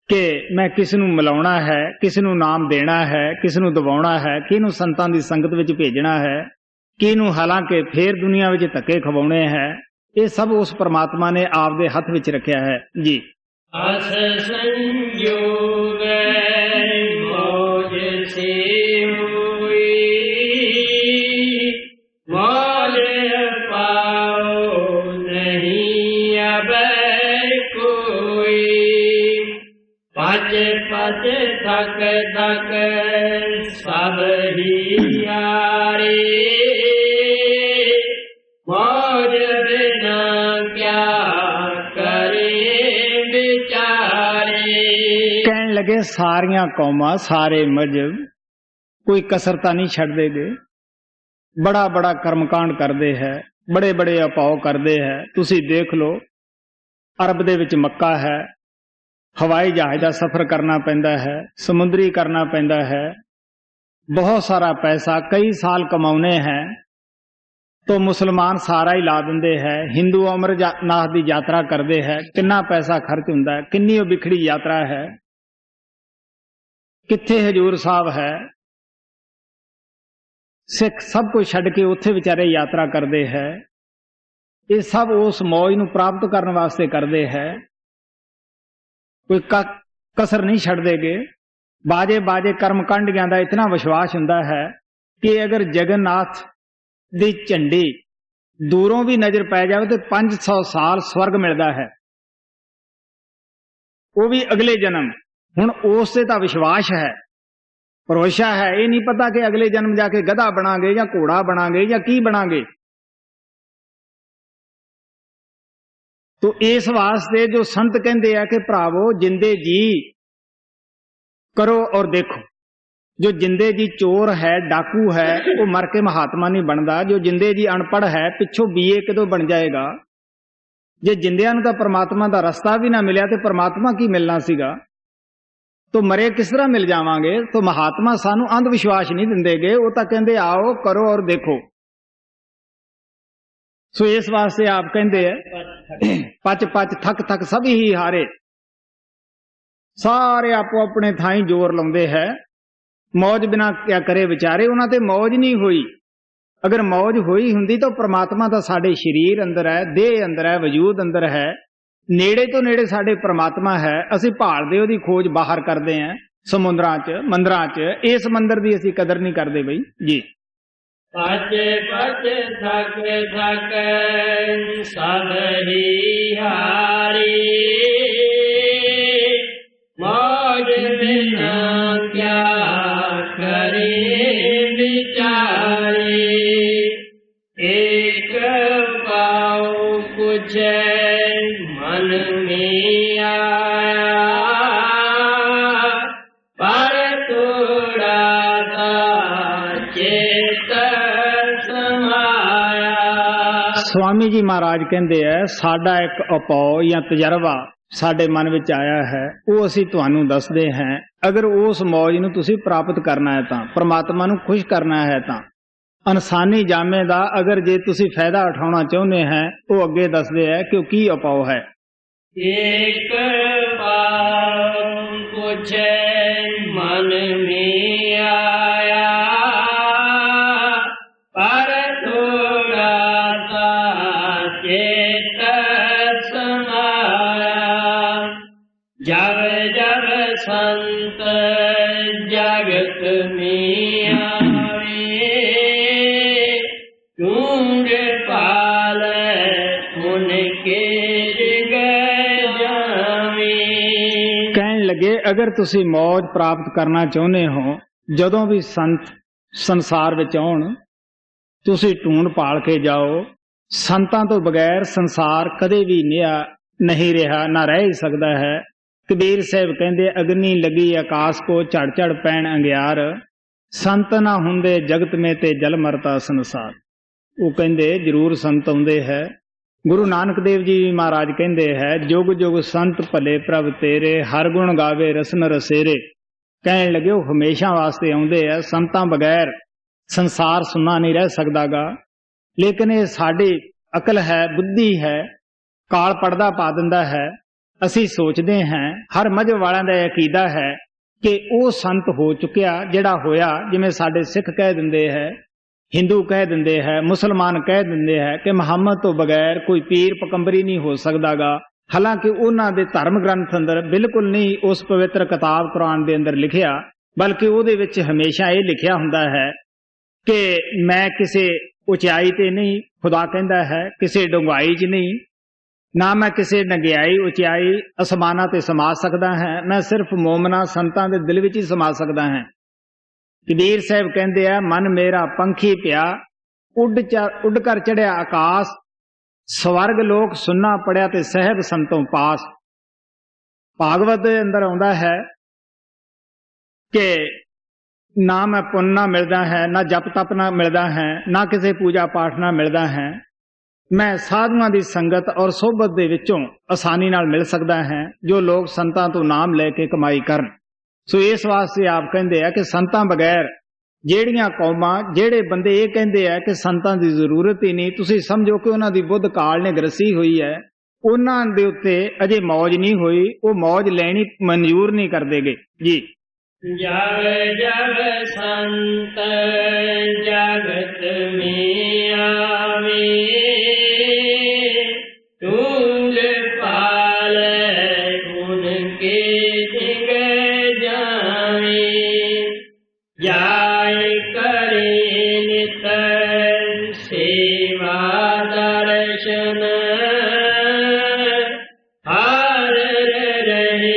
कि मैं किस नूं मिलाउणा है, किस नूं नाम देना है, किस नूं दबाउणा है, किहनूं संतां दी संगत विच भेजना है, किहनूं हालांकि फिर दुनिया विच धक्के खवाउणे है। ये सब उस परमात्मा ने आप दे हथ विच रखिया है जी। अस संयोग मौज से हुई, मौज पाओ नहीं अब कोई, पच पच थक थक सब ही यारे, मौज बिना क्या करे बेचारे। कहने लगे सारियां कौमां सारे मजहब कोई कसरता नहीं छड़ देगे, बड़ा बड़ा कर्मकांड करते है, बड़े बड़े उपाव करते है। तुसी देख लो अरब दे विच मक्का है, हवाई जहाज का सफर करना पैंदा है, समुद्री करना पैंदा है, बहुत सारा पैसा कई साल कमाउने हैं। तो मुसलमान सारा ही ला देंदे है, हिंदू अमरनाथ की यात्रा करते हैं, कितना पैसा खर्च हुंदा है, किन्नी बिखड़ी यात्रा है, कित्थे हजूर साहब है। सिख सब कुछ छड्ड के उत्थे विचारे यात्रा करते हैं। ये सब उस मौज नूं प्राप्त करने वास्ते करते हैं, कोई कसर नहीं छड्ड देगे। बाजे बाजे कर्मकांडियां दा इतना विश्वास हुंदा है कि अगर जगन्नाथ दी झंडी दूरों भी नजर पै जाए तो 500 साल स्वर्ग मिलता है, वो भी अगले जन्म। हुण उससे तो विश्वास है, भरोसा है, ये नहीं पता कि अगले जन्म जाके गधा बनांगे या घोड़ा बनांगे या की बनांगे। तो इस वास्ते जो संत कहते हैं कि भरावो जिंदे जी करो और देखो। जो जिंदे जी चोर है, डाकू है, वो मर के महात्मा नहीं बनता। जो जिंदे जी अनपढ़ है, पिछों बीए कदों बन जाएगा। जे जिंदियां नूं तां परमात्मा का रस्ता भी ना मिलिया तो परमात्मा की मिलना सीगा, तो मरे किस तरह मिल जावांगे। तो महात्मा सानू अंधविश्वास नहीं दिंदेगे, वो तां कहंदे आओ करो और देखो। सो इस वास्ते आप कहते हैं पच पच थक थक सभी ही हारे, सारे आपो अपने थाई जोर लाउंदे है। मौज बिना क्या करे बेचारे, उन्हां ते मौज नहीं हुई। अगर मौज हुई हुंदी तो परमात्मा तो साडे शरीर अंदर है, देह अंदर है, वजूद अंदर है, नेड़े तो नेड़े साडे परमात्मा है। असीं भालदे ओहदी खोज बाहर करते हैं समुद्रां च मंदिरां च, इस मंदिर की असीं कदर नहीं करते बई जी। पच पच थक थक सब ही हारी, मौज बिना क्या करे बेचारे। एक पाओ कुछ मन में आया, पर थोड़ा सा चेत समाया। स्वामी जी महाराज कहते हैं साडा एक उपाव या तजर्बा साडे मन विच आया है, वो असीं तुहानूं दसदे हैं। अगर उस मौज नूं तुसीं प्राप्त करना है तां, परमात्मा नूं खुश करना है तां, इनसानी जामे दा अगर जे तुसीं फायदा उठाउणा चाहुंदे हैं, वो अगे दसदे है कि की उपाव है। एक पाओ कुछ मन में आया, पर थोड़ा सा चेत समाया। जब जब संत जगत में आवे, ढूंढ पाल उनके जग जावे। कहन लगे अगर तुसीं मौज प्राप्त करना चाहुंदे हो, जदों भी संत संसार विच आउण, तुसीं ढूंढ पाल के जाओ। संतां तो बगैर संसार कदे भी नहीं रहा, ना रह ही सकता है। कबीर साहब कहंदे अग्नि लगी आकाश को, झड़ झड़ पैण अंगियार, संत ना हुंदे जगत में ते जल मरता संसार। वो कहंदे जरूर संत आउंदे है। गुरु नानक देव जी महाराज कहंदे है जुग जुग संत भले प्रभ तेरे, हर गुण गावे रसन रसेरे। कहण लगे वो हमेशा वास्ते आउंदे है, संतां बगैर संसार सुन्ना नहीं रह सकदागा। ਲੇਕਿਨ ਇਹ ਸਾਡੀ ਅਕਲ ਹੈ, ਬੁੱਧੀ ਹੈ, ਕਾਲ ਪੜਦਾ ਪਾ ਦਿੰਦਾ ਹੈ। ਅਸੀਂ ਸੋਚਦੇ ਹਾਂ, ਹਰ ਮਜ਼ਹਬ ਵਾਲਿਆਂ ਦਾ ਇਹ ਅਕੀਦਾ ਹੈ ਕਿ ਉਹ ਸੰਤ ਹੋ ਚੁੱਕਿਆ ਜਿਹੜਾ ਹੋਇਆ। ਜਿਵੇਂ ਸਾਡੇ ਸਿੱਖ ਕਹਿ ਦਿੰਦੇ ਹੈ, ਹਿੰਦੂ ਕਹਿ ਦਿੰਦੇ ਹੈ, ਮੁਸਲਮਾਨ ਕਹਿ ਦਿੰਦੇ ਹੈ ਕਿ ਮੁਹੰਮਦ ਤੋਂ ਬਗੈਰ ਕੋਈ ਪੀਰ ਪਕੰਬਰੀ ਨਹੀਂ ਹੋ ਸਕਦਾਗਾ। ਹਾਲਾਂਕਿ ਉਹਨਾਂ ਦੇ ਧਰਮ ਗ੍ਰੰਥ ਅੰਦਰ ਬਿਲਕੁਲ ਨਹੀਂ ਉਸ ਪਵਿੱਤਰ ਕਿਤਾਬ ਕੁਰਾਨ ਦੇ ਅੰਦਰ ਲਿਖਿਆ, ਬਲਕਿ ਉਹਦੇ ਵਿੱਚ ਹਮੇਸ਼ਾ ਇਹ ਲਿਖਿਆ ਹੁੰਦਾ ਹੈ ਕਿ ਮੈਂ ਕਿਸੇ ਉਚਾਈ ਤੇ ਨਹੀਂ, ਖੁਦਾ ਕਹਿੰਦਾ ਹੈ ਕਿਸੇ ਡੂੰਘਾਈ 'ਚ ਨਹੀਂ, ਨਾ ਮੈਂ ਕਿਸੇ ਡੰਗਿਆਈ ਉਚਾਈ ਅਸਮਾਨਾਂ ਤੇ ਸਮਾ ਸਕਦਾ ਹਾਂ, ਮੈਂ ਸਿਰਫ ਮੋਮਨਾ ਸੰਤਾਂ ਦੇ ਦਿਲ ਵਿੱਚ ਹੀ ਸਮਾ ਸਕਦਾ ਹਾਂ। ਕਬੀਰ ਸਾਹਿਬ ਕਹਿੰਦੇ ਆ, ਮਨ ਮੇਰਾ ਪੰਖੀ ਪਿਆ, ਉੱਡ ਕਰ ਚੜਿਆ ਆਕਾਸ਼, ਸਵਰਗ ਲੋਕ ਸੁਨਣਾ ਪੜਿਆ ਤੇ ਸਹਿਬ ਸੰਤੋਂ ਪਾਸ। ਭਾਗਵਤ ਦੇ ਅੰਦਰ ਆਉਂਦਾ ਹੈ ਕਿ ਨਾ ਮੈਂ ਪੁੰਨ ਨਾ ਮਿਲਦਾ ਹੈ, ਨਾ ਜਪ ਤਪ ਨਾ ਮਿਲਦਾ ਹੈ, ਨਾ ਕਿਸੇ ਪੂਜਾ ਪਾਠ ਨਾਲ ਮਿਲਦਾ ਹੈ, ਮੈਂ ਸਾਧੂਆਂ ਦੀ ਸੰਗਤ ਔਰ ਸੋਭਤ ਦੇ ਵਿੱਚੋਂ ਆਸਾਨੀ ਨਾਲ ਮਿਲ ਸਕਦਾ ਹੈ ਜੋ ਲੋਕ ਸੰਤਾਂ ਤੋਂ ਨਾਮ ਲੈ ਕੇ ਕਮਾਈ ਕਰਨ। ਸੋ ਇਸ ਵਾਸਤੇ ਆਪ ਕਹਿੰਦੇ ਆ ਕਿ ਸੰਤਾਂ ਬਗੈਰ ਜਿਹੜੀਆਂ ਕੌਮਾਂ, ਜਿਹੜੇ ਬੰਦੇ ਇਹ ਕਹਿੰਦੇ ਆ ਕਿ ਸੰਤਾਂ ਦੀ ਜ਼ਰੂਰਤ ਹੀ ਨਹੀਂ, ਤੁਸੀਂ ਸਮਝੋ ਕਿ ਉਹਨਾਂ ਦੀ ਬੁੱਧ ਕਾਲ ਨੇ ਗਰਸੀ ਹੋਈ ਹੈ, ਉਹਨਾਂ ਦੇ ਉੱਤੇ ਅਜੇ ਮੌਜ ਨਹੀਂ ਹੋਈ, ਉਹ ਮੌਜ ਲੈਣੀ ਮਨਜ਼ੂਰ ਨਹੀਂ ਕਰਦੇਗੇ ਜੀ। जब जब संत जगत में आवे, टूंग पाले उनके सिंग जावे, जाय करे नित सेवा दर्शन, हार रहे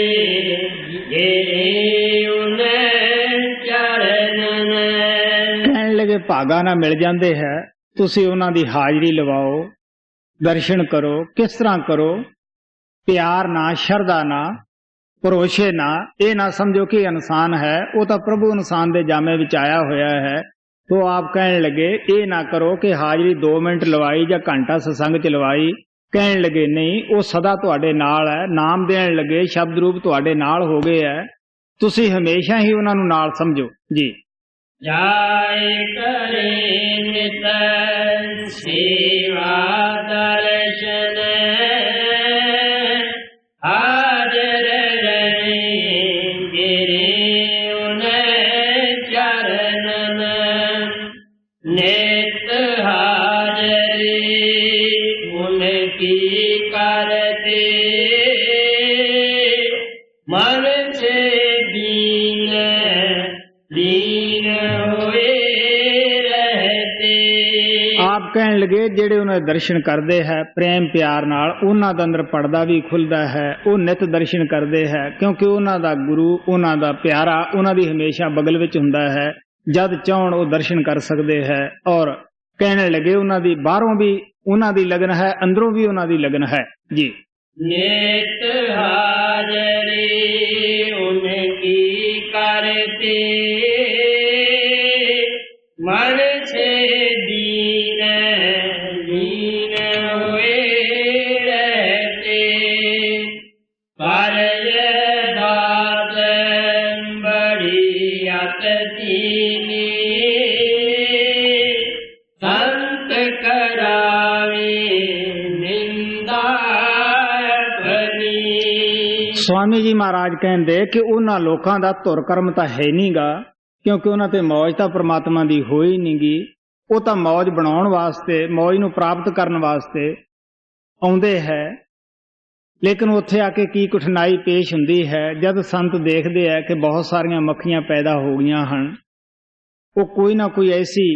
ਭਾਗਾ ਨਾਲ ਮਿਲ ਜਾਂਦੇ ਹੈ, ਤੁਸੀਂ ਉਹਨਾਂ ਦੀ ਹਾਜ਼ਰੀ ਲਵਾਓ, ਦਰਸ਼ਨ ਕਰੋ। ਕਿਸ ਤਰ੍ਹਾਂ ਕਰੋ? ਪਿਆਰ ਨਾ, ਸ਼ਰਧਾ ਨਾ, ਭਰੋਸੇ ਨਾ। ਇਹ ਨਾ ਸਮਝੋ ਕਿ ਇਨਸਾਨ ਹੈ, ਉਹ ਤਾਂ ਪ੍ਰਭੂ ਇਨਸਾਨ ਦੇ ਜਾਮੇ ਵਿੱਚ ਆਇਆ ਹੋਇਆ ਹੈ। ਤੋ ਆਪ ਕਹਿਣ ਲੱਗੇ ਇਹ ਨਾ ਕਰੋ ਕਿ ਹਾਜ਼ਰੀ 2 ਮਿੰਟ ਲਵਾਈ ਜਾਂ ਘੰਟਾ ਸਤਸੰਗ ਚ ਲਵਾਈ। ਕਹਿਣ ਲੱਗੇ ਨਹੀਂ, ਉਹ ਸਦਾ ਤੁਹਾਡੇ ਨਾਲ ਹੈ। ਨਾਮ ਦੇਣ ਲੱਗੇ, ਸ਼ਬਦ ਰੂਪ ਤੁਹਾਡੇ ਨਾਲ ਹੋ ਗਏ ਹੈ, ਤੁਸੀਂ ਹਮੇਸ਼ਾ ਹੀ ਉਹਨਾਂ ਨੂੰ ਨਾਲ ਸਮਝੋ ਜੀ। जाय करे नित सेवा दर्शन, हाजर रहे गिरे उन चरणन, नित हाजरी उनकी करते, मन से दीन लीन होए रहते। ਆਪ ਕਹਿਣ ਲੱਗੇ ਜਿਹੜੇ ਉਹਨਾਂ ਦੇ ਦਰਸ਼ਨ ਕਰਦੇ ਹੈ ਪ੍ਰੇਮ ਪਿਆਰ ਨਾਲ, ਉਹਨਾਂ ਦਾ ਅੰਦਰ ਪਰਦਾ ਵੀ ਖੁੱਲਦਾ ਹੈ, ਉਹ ਨਿਤ ਦਰਸ਼ਨ ਕਰਦੇ ਹੈ, ਕਿਉਂਕਿ ਉਹਨਾਂ ਦਾ ਗੁਰੂ, ਉਹਨਾਂ ਦਾ ਪਿਆਰਾ ਉਹਨਾਂ ਦੀ ਹਮੇਸ਼ਾ ਬਗਲ ਵਿੱਚ ਹੁੰਦਾ ਹੈ। ਜਦ ਚਾਹਣ ਉਹ ਦਰਸ਼ਨ ਕਰ ਸਕਦੇ ਹੈ। ਔਰ ਕਹਿਣ ਲੱਗੇ ਉਹਨਾਂ ਦੀ ਬਾਹਰੋਂ ਵੀ ਉਹਨਾਂ ਦੀ ਲਗਨ ਹੈ, ਅੰਦਰੋਂ ਵੀ ਉਹਨਾਂ ਦੀ ਲਗਨ ਹੈ ਜੀ। नित हाजरी उनकी करते, मन से दीन लीन हुए रहते, कार्य दात बड़ी अतदीनी, संत करावे निंदा। स्वामी जी महाराज कहते कि उन्हां लोकां दा धुर कर्म तां है नहींगा, क्योंकि उन्हां ते मौज तां परमात्मा दी होई नहींगी। वो तां मौज बनाउण वास्ते, मौज नूं प्राप्त करन वास्ते आउंदे है। लेकिन उत्थे आके की कठिनाई पेश हुंदी है, जद संत देखदे है कि बहुत सारियां मक्खियां पैदा हो गईयां हन, वो कोई ना कोई ऐसी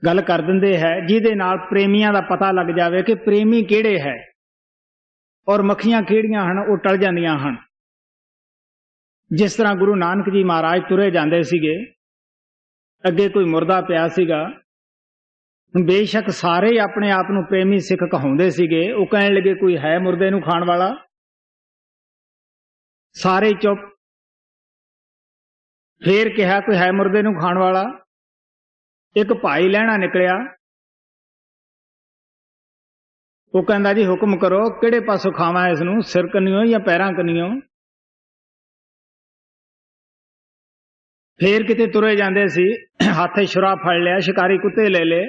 गल कर दिंदे है जिहदे नाल प्रेमियां दा पता लग जावे कि प्रेमी किहड़े है और मक्खियां किहड़ियां हन, वो टल जांदियां हन। जिस तरह गुरु नानक जी महाराज तुरे जांदे सीगे, अगे कोई मुर्दा पिया सीगा, बेशक सारे ही अपने आप नूं प्रेमी सिख कहाउंदे सीगे। वो कहण लगे कोई है मुर्दे नूं खाण वाला? सारे चुप। फिर कहा कोई है मुर्दे नूं खाण वाला? एक भाई लहणा निकलिया, वो कहंदा जी हुक्म करो, किहड़े पासों खावां इसनूं, सिर कन्नियों या पैरां कन्नियों? फिर किते तुरे जांदे सी, हाथे छुरा फड़ लिया, शिकारी कुत्ते ले ले,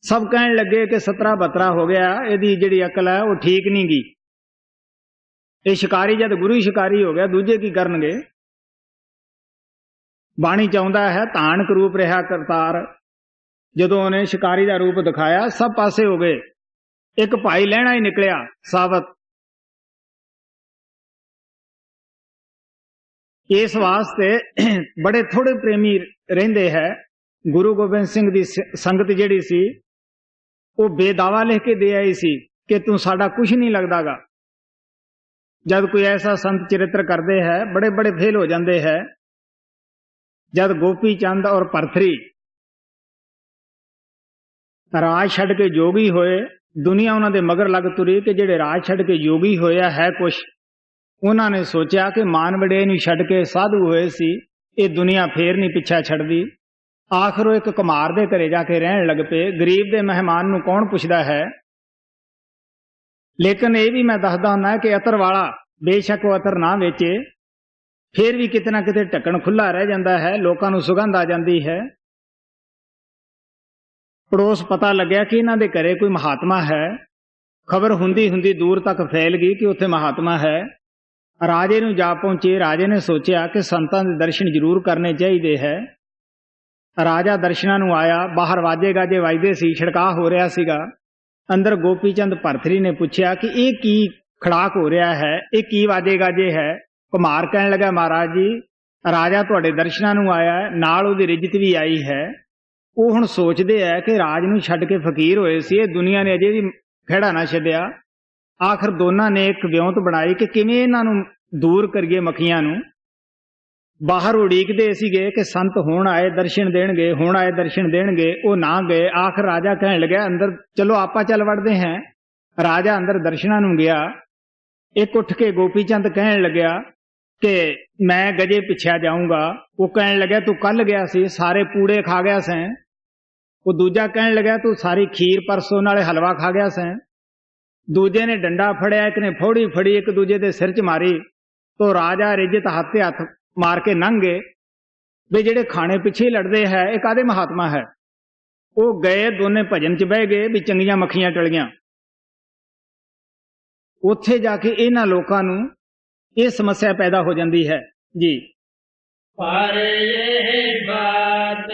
सब कहन लगे कि 17-72 हो गया, इहदी जिहड़ी अकल है वो ठीक नहीं गी। ये शिकारी जद गुरु शिकारी हो गया, दूजे की करनगे। बाणी चाहुंदा है धानक रूप रहा करतार। जदों उन्हें शिकारी का रूप दिखाया, सब पासे हो गए। एक भाई लहना ही निकलिया सावत। इस वास्ते बड़े थोड़े प्रेमी रहिंदे है। गुरु गोबिंद सिंह दी संगत जिहड़ी सी वो बेदावा लिख के दे आई सी कि तू साडा कुछ नहीं लगदागा। जब कोई ऐसा संत चरित्र करते हैं, बड़े बड़े फेल हो जाते हैं। जब गोपी चंद और भरथरी राज छड़ के जोगी होए, दुनिया उन्होंने मगर लग तुरी कि जेडे राज छड़ के जोगी होया है कुछ। उन्होंने सोचा कि मानवड़े नूं छड़ के साधु होए सी, ये दुनिया फेर नहीं पिछा छड़दी। आखिर एक कुमार दे घरे जाके रहन लग पे। गरीब दे मेहमान नूं कौन पुछदा है। लेकिन ये भी मैं दसदा हुंदा कि अतर वाला बेशक वो अतर ना वेचे, फिर भी किते ना किते ढक्कन खुला रह जाता है, लोगों नूं सुगंध आ जाती है। पड़ोस पता लग्या कि इन्हां दे घरे कोई महात्मा है। खबर हुंदी हुंदी दूर तक फैल गई कि उत्थे महात्मा है। राजे नूं जा पहुंचे। राजे ने सोचा कि संतां दे दर्शन जरूर करने चाहिए है। राजा दर्शनां नूं आया। बाहर वाजे गाजे वजदे सी, छिड़काव हो रहा सीगा। अंदर गोपी चंद भरथरी ने पूछा कि ये की खड़ाक हो रहा है, ये की वाजे गाजे है। कुमार कहन लगा, महाराज जी राजा तुहाडे दर्शनां नूं आया है, नाल उहदी रिज्जत भी आई है। वो हुण सोचदे है कि राज नूं छड्ड के फकीर होए सी, ये दुनिया ने अजे भी खड़ा ना छड्डिया। आखिर दोनों ने एक विਉਂਤ बनाई कि किवें इन्हां नूं दूर करिए मक्खियां नूं। बाहर उड़ीकदे सीगे कि संत हुण आए दर्शन देणगे, हुण आए दर्शन देणगे। वो ना गए। आखिर राजा कहन लगा, अंदर चलो आपां चल वड़दे हैं। राजा अंदर दर्शनां नूं गया। एक उठ के गोपी चंद कहन लग्या कि मैं गजे पिछा जाऊंगा। वो कहन लग्या, तू कल गया सी, सारे पूड़े खा गया सैं। वो दूजा कहन लग्या, तू सारी खीर परसों नाले हलवा खा गया सैं। दूजे ने डंडा फड़िया, एक ने फौड़ी फड़ी, एक दूजे दे सिर च मारी। तो राजा रिज्जत हाथ ते हथ मार के लंघ गए। वे जेडे खाने पिछे लड़ते है, एक आधे महात्मा है। वो गए, दोने भजन च बह गए भी चंगियां मक्खियां टलियां। उत्थे जाके इन्हां लोकां नूं ये समस्या पैदा हो जाती है जी। पर ये बात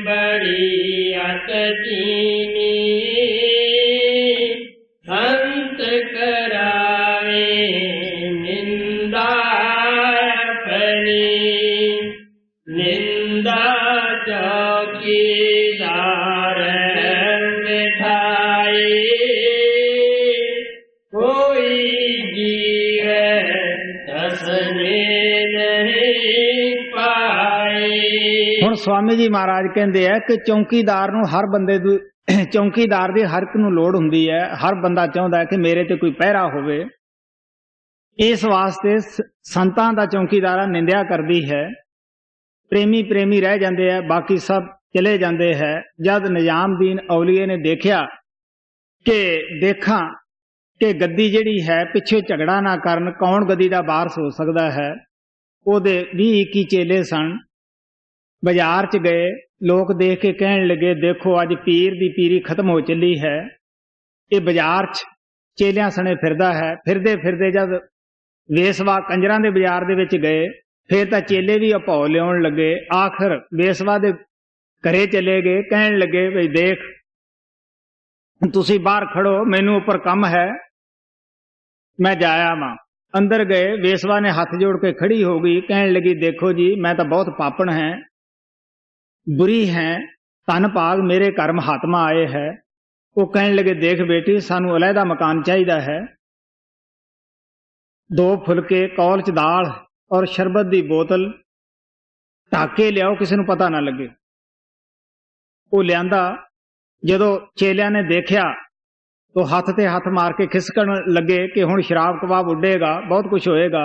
बड़ी अतचीनी, संत करावे निंदा अपनी, निंदा चौकीदार बिठाई, कोई जीव दसने नहीं पाए। हुण स्वामी जी महाराज कहते हैं कि चौकीदार नूं हर बंदे दू चौकीदार दी हर एक नूं लोड़ हुंदी है। हर बंदा चाहुंदा है कि मेरे ते कोई पहरा होवे। इस वास्ते संतां दा चौकीदारा निंदिया करदी है। प्रेमी प्रेमी रह जाते हैं, बाकी सब चले जाते हैं। जद निजामुद्दीन औलीए ने देखा कि देखा कि गद्दी जिहड़ी है पिछे झगड़ा ना करन, कौन गद्दी दा वारस हो सकता है। ओहदे 20-21 चेले सन। बाजार च गए, लोग देख के कहन लगे, देखो अज पीर दी पीरी खत्म हो चली है। ये बाजार च चेलियां सने फिरदा है। फिरदे फिरदे जद वेसवा कंजरां दे बाजार दे विच गए, फिर तां चेले भी अपौ लियाउण लगे। आखिर वेसवा दे घरे चले गए। कहन लगे, बई देख तुसीं बाहर खड़ो, मैनू उपर कम है, मैं जाया वां। अंदर गए, वेसवा ने हाथ जोड़ के खड़ी हो गई। कहन लगी, देखो जी मैं तो बहुत पापण है, बुरी है, धन भाग मेरे घर महात्मा आए है। वो कहन लगे, देख बेटी सानू अलहदा मकान चाहिए है। 2 फुलके, कौल च दाल और शरबत की बोतल ढाके लियाओ, किसी नूं पता ना लगे। वो लियांदा। जदों चेलियां ने देखा तो हाथ ते हाथ मार के खिसकण लगे कि हुण शराब कबाब उडेगा, बहुत कुछ होएगा।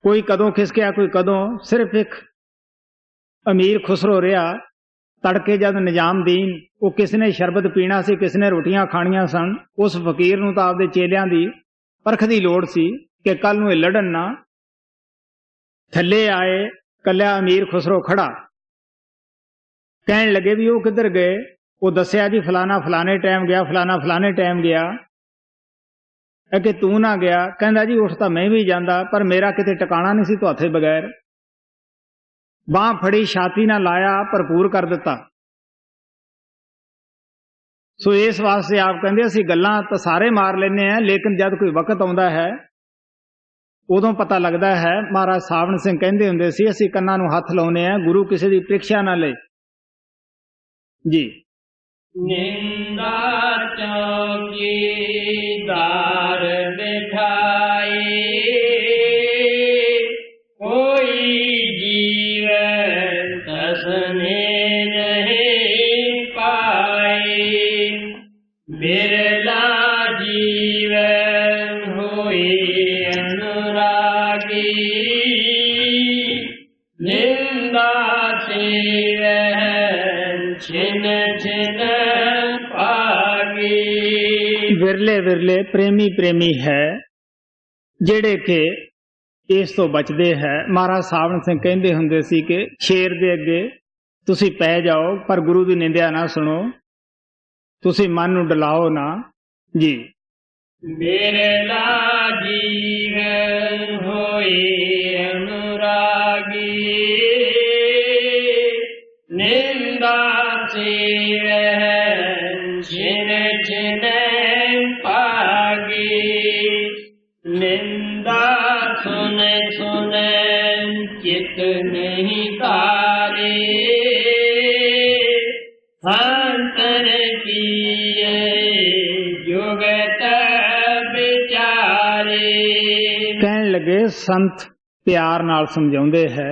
कोई कदों खिसकिया, कोई कदों। सिर्फ एक अमीर खुसरो रहा। तड़के जद निजामुद्दीन, वो किसने शरबत पीना सी, किसने रोटियां खाणियां सन। उस फकीर नूं तां आपदे चेलियां दी परख दी लोड़ सी कि कल नूं लड़न ना। थल्ले आए, कल्या अमीर खुसरो खड़ा। कहन लगे भी वो किधर गए? वो दसिया जी फलाना फलाने टाइम गया, फलाना फलाने टाइम गया। कि तू ना गया? कहता जी उठ तो मैं भी जाता, पर मेरा किते टिकाणा नहीं सी तुहाथे बगैर। बांह फड़ी, छाती ना लाया, भरपूर कर दिता। सो इस वास्ते आप कहते असीं गल्लां तो सारे मार लेने हैं, लेकिन जब कोई वक्त आउंदा है उदों पता लगता है। महाराज सावण सिंह कहते हुंदे सी असीं कन्नां नूं हथ लाउने हैं, गुरु किसी दी परीक्षा ना ले जी। निंदा चौकीदार बिठाए, कोई जीव कसने नहीं पाए। बिरला जीव होए अनुरागी, निंदा से वह छिन छिन पागी। विरले विरले प्रेमी प्रेमी है जेड़े के इस तो बचते है। महाराज सावण सिंह कहते हुंदे सी कि शेर दे अगे तुसी पै जाओ, पर गुरु की निंदिया ना सुनो, तुसी मन नूं डलाओ ना जी। बिरला जीवन होए अनुरागी, निंदा से वह छिन छिन पागी। निंदा सुन सुन चित नहीं तारे, संतन किए जुगत विचारे। कहन लगे संत प्यार नाल समझाउंदे है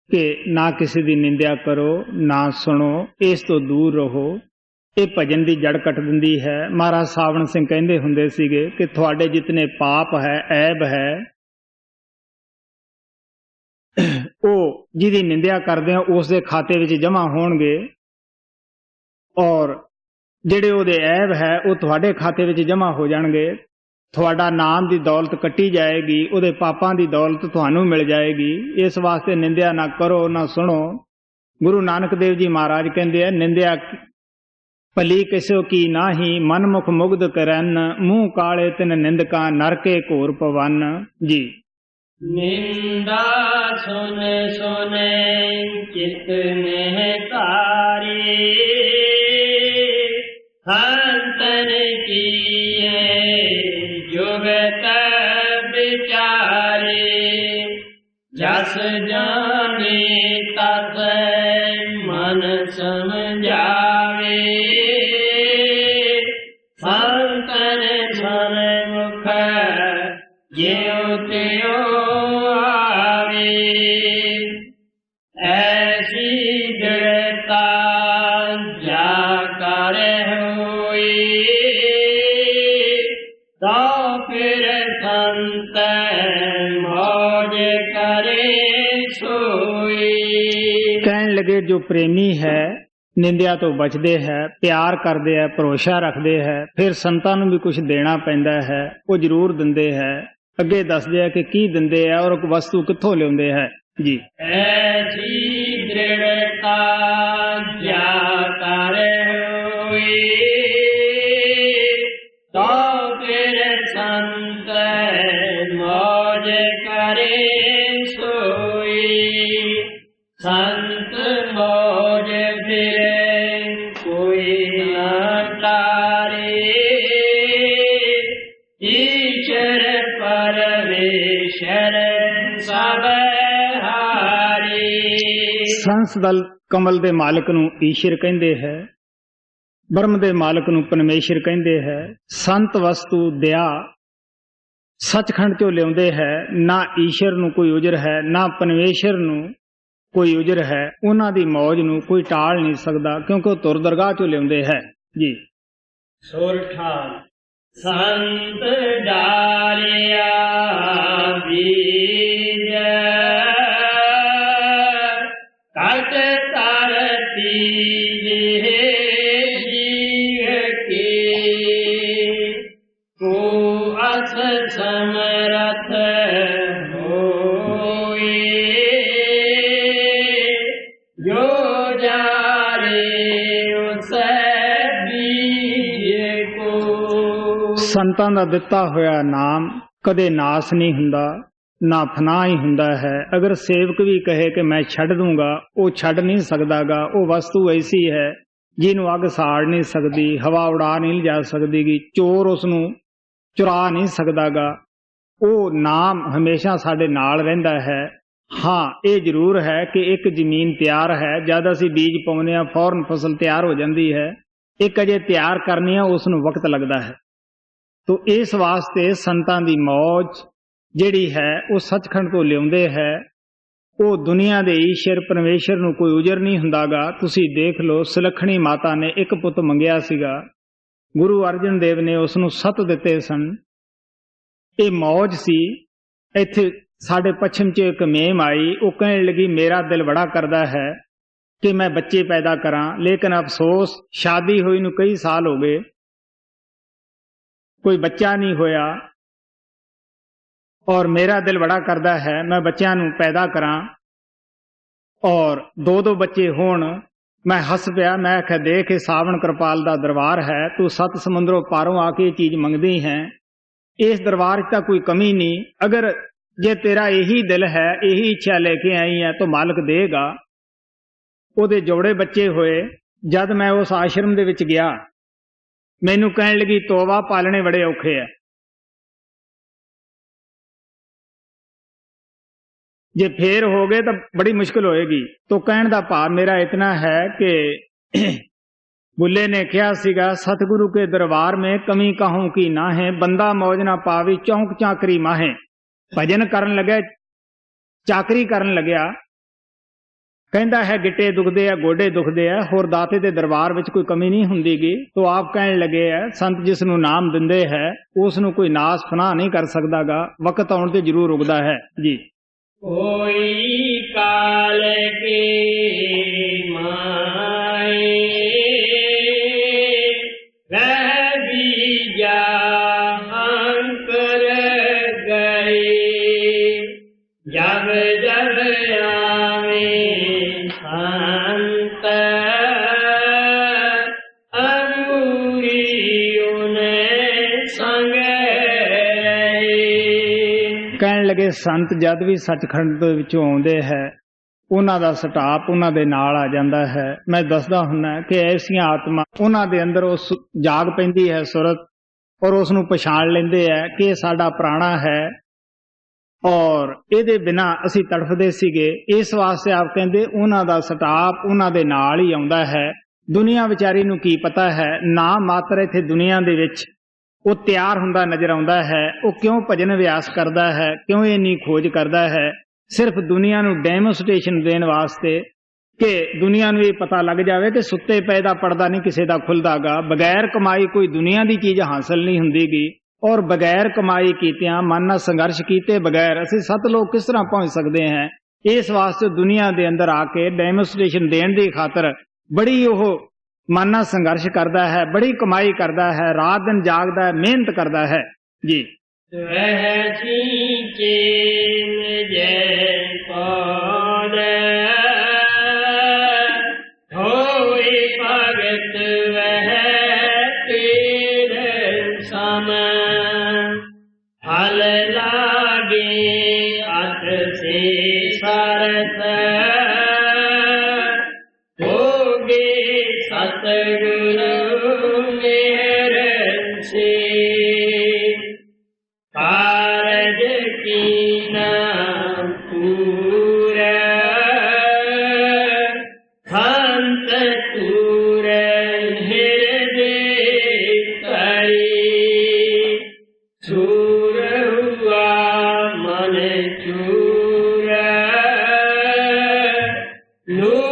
कि ना किसी दी निंदिया करो, ना सुनो, इस तो दूर रहो। ये भजन की जड़ कट दिंदी है। महाराज सावण सिंह कहते हुंदे सीगे कि तुहाडे जितने पाप है, ऐब है, वो जिहदी निंदिया करदे हो उस दे खाते विच जमा होणगे, और जिहड़े उहदे ऐब है वो तुहाडे खाते विच जमा हो जाणगे। तुहाडा नाम की दौलत कट्टी जाएगी, उहदे पापां की दौलत तुहानूं मिल जाएगी। इस वास्ते निंदिया ना करो, ना सुनो। गुरु नानक देव जी महाराज कहते हैं निंदिया भली किसो की नाही, मनमुख मुग्ध करन, मुंह काले तिन निंदका, नरके घोर पवन जी। निंदा सुन सुन चित में तारे, हंतन किए जुगत विचारे। जस जाने तस मन समझावे, संतन सन मुख ज्यों त्यों आवे। ऐसी दृढ़ता जाकर होई, तो फिर संत मौज करे सोई। कहन लगे जो प्रेमी है निंदिया तो बचते है, प्यार करते है, भरोसा रखते है, फिर संतां नूं भी कुछ देना पैंदा है, वो जरूर दिंदे है। अगे दसदे है कि की दिंदे है और वस्तु कित्थों लिआउंदे है जी। ऐसी दृढ़ता जाकर होई, तो फिर संत मौज करे सोई। संत मौज फिर कोई न तारे, ईश्वर परमेश्वर सब हारे। संस दल कमल दे मालिक नूं ईश्वर कहंदे है, ब्रह्म दे मालिक नूं परमेश्वर कहंदे है। संत वस्तु दया सचखंड चों लिआउंदे है। ना ईश्वर नूं कोई उजर है, ना परमेश्वर नूं कोई उजर है। उन्हां दी मौज नूं कोई टाल नहीं सकदा, क्योंकि वो तुर दरगाह चों लिआउंदे है जी। सुरठान संत डालिया बीज, कट तरती जीव के, को अस समरथ होए, जो जारे ਸੰਤਾਂ ਦਾ ਦਿੱਤਾ ਹੋਇਆ ਨਾਮ ਕਦੇ ਨਾਸ ਨਹੀਂ ਹੁੰਦਾ, ਨਾ ਫਨਾਹ ਹੀ ਹੁੰਦਾ ਹੈ। ਅਗਰ ਸੇਵਕ ਵੀ ਕਹੇ ਕਿ ਮੈਂ ਛੱਡ ਦੂੰਗਾ, ਉਹ ਛੱਡ ਨਹੀਂ ਸਕਦਾਗਾ। ਉਹ ਵਸਤੂ ਐਸੀ ਹੈ ਜਿਹਨੂੰ ਅੱਗ ਸਾੜ ਨਹੀਂ ਸਕਦੀ, ਹਵਾ ਉਡਾ ਨਹੀਂ ਲਿਜਾ ਸਕਦੀਗੀ, ਚੋਰ ਉਸ ਨੂੰ ਚੁਰਾ ਨਹੀਂ ਸਕਦਾਗਾ। ਉਹ ਨਾਮ ਹਮੇਸ਼ਾ ਸਾਡੇ ਨਾਲ ਰਹਿੰਦਾ ਹੈ। ਹਾਂ, ਇਹ ਜ਼ਰੂਰ ਹੈ ਕਿ ਇੱਕ ਜ਼ਮੀਨ ਤਿਆਰ ਹੈ, ਜਦ ਅਸੀਂ ਬੀਜ ਪਾਉਂਦੇ ਹਾਂ ਫੌਰਨ ਫਸਲ ਤਿਆਰ ਹੋ ਜਾਂਦੀ ਹੈ। ਇੱਕ ਅਜੇ ਤਿਆਰ ਕਰਨੀ ਹੈ, ਉਸ ਨੂੰ ਵਕਤ ਲੱਗਦਾ ਹੈ। ਤੋ ਇਸ ਵਾਸਤੇ ਸੰਤਾਂ ਦੀ ਮੌਜ ਜਿਹੜੀ ਹੈ ਉਹ ਸੱਚਖੰਡ ਤੋਂ ਲਿਆਉਂਦੇ ਹੈ। ਉਹ ਦੁਨੀਆ ਦੇ ਈਸ਼ਰ ਪਰਮੇਸ਼ਰ ਨੂੰ ਕੋਈ ਉਜਰ ਨਹੀਂ ਹੁੰਦਾਗਾ। ਤੁਸੀਂ ਦੇਖ ਲਓ, ਸੁਲੱਖਣੀ ਮਾਤਾ ਨੇ ਇੱਕ ਪੁੱਤ ਮੰਗਿਆ ਸੀਗਾ, ਗੁਰੂ ਅਰਜਨ ਦੇਵ ਨੇ ਉਸ ਨੂੰ 7 ਦਿੱਤੇ ਸਨ। ਇਹ ਮੌਜ ਸੀ। ਇੱਥੇ ਸਾਡੇ ਪੱਛਮ 'ਚ ਇੱਕ ਮੇਮ ਆਈ, ਉਹ ਕਹਿਣ ਲੱਗੀ ਮੇਰਾ ਦਿਲ ਬੜਾ ਕਰਦਾ ਹੈ ਕਿ ਮੈਂ ਬੱਚੇ ਪੈਦਾ ਕਰਾਂ, ਲੇਕਿਨ ਅਫਸੋਸ ਸ਼ਾਦੀ ਹੋਈ ਨੂੰ ਕਈ ਸਾਲ ਹੋ ਗਏ, ਕੋਈ ਬੱਚਾ ਨਹੀਂ ਹੋਇਆ। ਔਰ ਮੇਰਾ ਦਿਲ ਬੜਾ ਕਰਦਾ ਹੈ ਮੈਂ ਬੱਚਿਆਂ ਨੂੰ ਪੈਦਾ ਕਰਾਂ ਔਰ 2-2 ਬੱਚੇ ਹੋਣ। ਮੈਂ ਹੱਸ ਪਿਆ, ਮੈਂ ਆਖਿਆ ਦੇਖ, ਸਾਵਣ ਕਿਰਪਾਲ ਦਾ ਦਰਬਾਰ ਹੈ, ਤੂੰ 7 ਸਮੁੰਦਰੋਂ ਪਾਰੋਂ ਆ ਕੇ ਇਹ ਚੀਜ਼ ਮੰਗਦੀ ਹੈ। ਇਸ ਦਰਬਾਰ 'ਚ ਤਾਂ ਕੋਈ ਕਮੀ ਨਹੀਂ। ਅਗਰ ਜੇ ਤੇਰਾ ਇਹੀ ਦਿਲ ਹੈ, ਇਹੀ ਇੱਛਾ ਲੈ ਕੇ ਆਈ ਹੈ, ਤਾਂ ਮਾਲਕ ਦੇਗਾ। ਉਹਦੇ ਜੋੜੇ ਬੱਚੇ ਹੋਏ। ਜਦ ਮੈਂ ਉਸ ਆਸ਼ਰਮ ਦੇ ਵਿੱਚ ਗਿਆ, ਮੈਨੂੰ ਕਹਿਣ ਲੱਗੀ ਤੋਬਾ, ਪਾਲਣੇ ਬੜੇ ਔਖੇ ਹੈ। ਜੇ ਫੇਰ ਹੋ ਗਏ ਤਾਂ ਬੜੀ ਮੁਸ਼ਕਿਲ ਹੋਏਗੀ। ਤੋ ਕਹਿਣ ਦਾ ਭਾਵ ਮੇਰਾ ਇਤਨਾ ਹੈ ਕਿ ਬੁੱਲੇ ਨੇ ਕਿਹਾ ਸੀਗਾ, ਸਤਿਗੁਰੂ ਕੇ ਦਰਬਾਰ में ਕਮੀ ਕਹੂੰ ਕੀ ਨਾ ਹੈ, ਬੰਦਾ ਮੌਜ ਨਾ ਪਾਵੀ ਚੌਂਕ ਚਾਕਰੀ ਮਾਹੇ। ਭਜਨ ਕਰਨ ਲੱਗਿਆ, ਚਾਕਰੀ ਕਰਨ ਲੱਗਿਆ, ਕਹਿੰਦਾ ਹੈ ਗਿੱਟੇ ਦੁਖਦੇ ਆ, ਗੋਡੇ ਦੁਖਦੇ ਆ, ਹੋਰ ਦਾਤੇ ਦੇ ਦਰਬਾਰ ਵਿੱਚ ਕੋਈ ਕਮੀ ਨਹੀਂ ਹੁੰਦੀਗੀ। ਤੋ ਆਪ ਕਹਿਣ ਲੱਗੇ ਹੈ, ਸੰਤ ਜਿਸ ਨੂੰ ਨਾਮ ਦਿੰਦੇ ਹੈ ਉਸ ਨੂੰ ਕੋਈ ਨਾਸ ਫਨਾਹ ਨਹੀਂ ਕਰ ਸਕਦਾਗਾ, ਵਕਤ ਆਉਣ ਤੇ ਜ਼ਰੂਰ ਰੁਕਦਾ ਹੈ ਜੀ। कोई काल के माए वह भी जान कर गए, जब जब आवे संत अंगूरियों ने संग ਕਹਿਣ ਲੱਗੇ ਸੰਤ ਜਦ ਵੀ ਸੱਚਖੰਡ ਦੇ ਵਿੱਚੋਂ ਆਉਂਦੇ ਹੈ, ਉਹਨਾਂ ਦਾ ਸਟਾਪ ਉਹਨਾਂ ਦੇ ਨਾਲ ਆ ਜਾਂਦਾ ਹੈ। ਮੈਂ ਦੱਸਦਾ ਹੁੰਨਾ ਕਿ ਐਸੀਆਂ ਆਤਮਾ ਉਹਨਾਂ ਦੇ ਅੰਦਰ ਉਸ ਜਾਗ ਪੈਂਦੀ ਹੈ ਸੁਰਤ, ਔਰ ਉਸ ਨੂੰ ਪਛਾਣ ਲੈਂਦੇ ਹੈ ਕਿ ਇਹ ਸਾਡਾ ਪ੍ਰਾਣਾ ਹੈ ਔਰ ਇਹਦੇ ਬਿਨਾਂ ਅਸੀਂ ਤੜਫਦੇ ਸੀਗੇ। ਇਸ ਵਾਸਤੇ ਆਪ ਕਹਿੰਦੇ ਉਹਨਾਂ ਦਾ ਸਟਾਪ ਉਹਨਾਂ ਦੇ ਨਾਲ ਹੀ ਆਉਂਦਾ ਹੈ। ਦੁਨੀਆ ਵਿਚਾਰੀ ਨੂੰ ਕੀ ਪਤਾ ਹੈ, ਨਾ ਮਾਤਰ ਇੱਥੇ ਦੁਨੀਆ ਦੇ ਵਿੱਚ ਉਹ ਤਿਆਰ ਹੁੰਦਾ ਨਜ਼ਰ ਆਉਂਦਾ ਹੈ। ਉਹ ਕਿਉਂ ਭਜਨ ਅਭਿਆਸ ਕਰਦਾ ਹੈ, ਕਿਉਂ ਇੰਨੀ ਖੋਜ ਕਰਦਾ ਹੈ, ਸਿਰਫ ਦੁਨੀਆ ਨੂੰ ਡੈਮੋਸਟ੍ਰੇਸ਼ਨ ਦੇਣ ਵਾਸਤੇ ਕਿ ਦੁਨੀਆ ਨੂੰ ਇਹ ਪਤਾ ਲੱਗ ਜਾਵੇ ਕਿ ਸੁੱਤੇ ਪਏ ਦਾ ਪਰਦਾ ਨਹੀਂ ਕਿਸੇ ਦਾ ਖੁੱਲਦਾਗਾ। ਬਗੈਰ ਕਮਾਈ ਕੋਈ ਦੁਨੀਆ ਦੀ ਚੀਜ਼ ਹਾਸਲ ਨਹੀਂ ਹੁੰਦੀਗੀ, ਔਰ ਬਗੈਰ ਕਮਾਈ ਕੀਤਿਆਂ ਮਨ ਨਾਲ ਸੰਘਰਸ਼ ਕੀਤੇ ਬਗੈਰ ਅਸੀਂ ਸਤਲੋਕ ਕਿਸ ਤਰ੍ਹਾਂ ਪਹੁੰਚ ਸਕਦੇ ਹਾਂ। ਇਸ ਵਾਸਤੇ ਦੁਨੀਆ ਦੇ ਅੰਦਰ ਆ ਕੇ ਡੈਮੋਸਟ੍ਰੇਸ਼ਨ ਦੇਣ ਦੀ ਖਾਤਰ ਬੜੀ ਉਹ ਮਨ ਨਾਲ ਸੰਘਰਸ਼ ਕਰਦਾ ਹੈ, ਬੜੀ ਕਮਾਈ ਕਰਦਾ ਹੈ, ਰਾਤ ਦਿਨ ਜਾਗਦਾ ਹੈ, ਮਿਹਨਤ ਕਰਦਾ ਹੈ ਜੀ। फल लागे अत से सरत होगे सतगुरु मेहर से, कारज कीना पूरा खंत तूर हृदय करी, चूर हुआ मन चूर नूर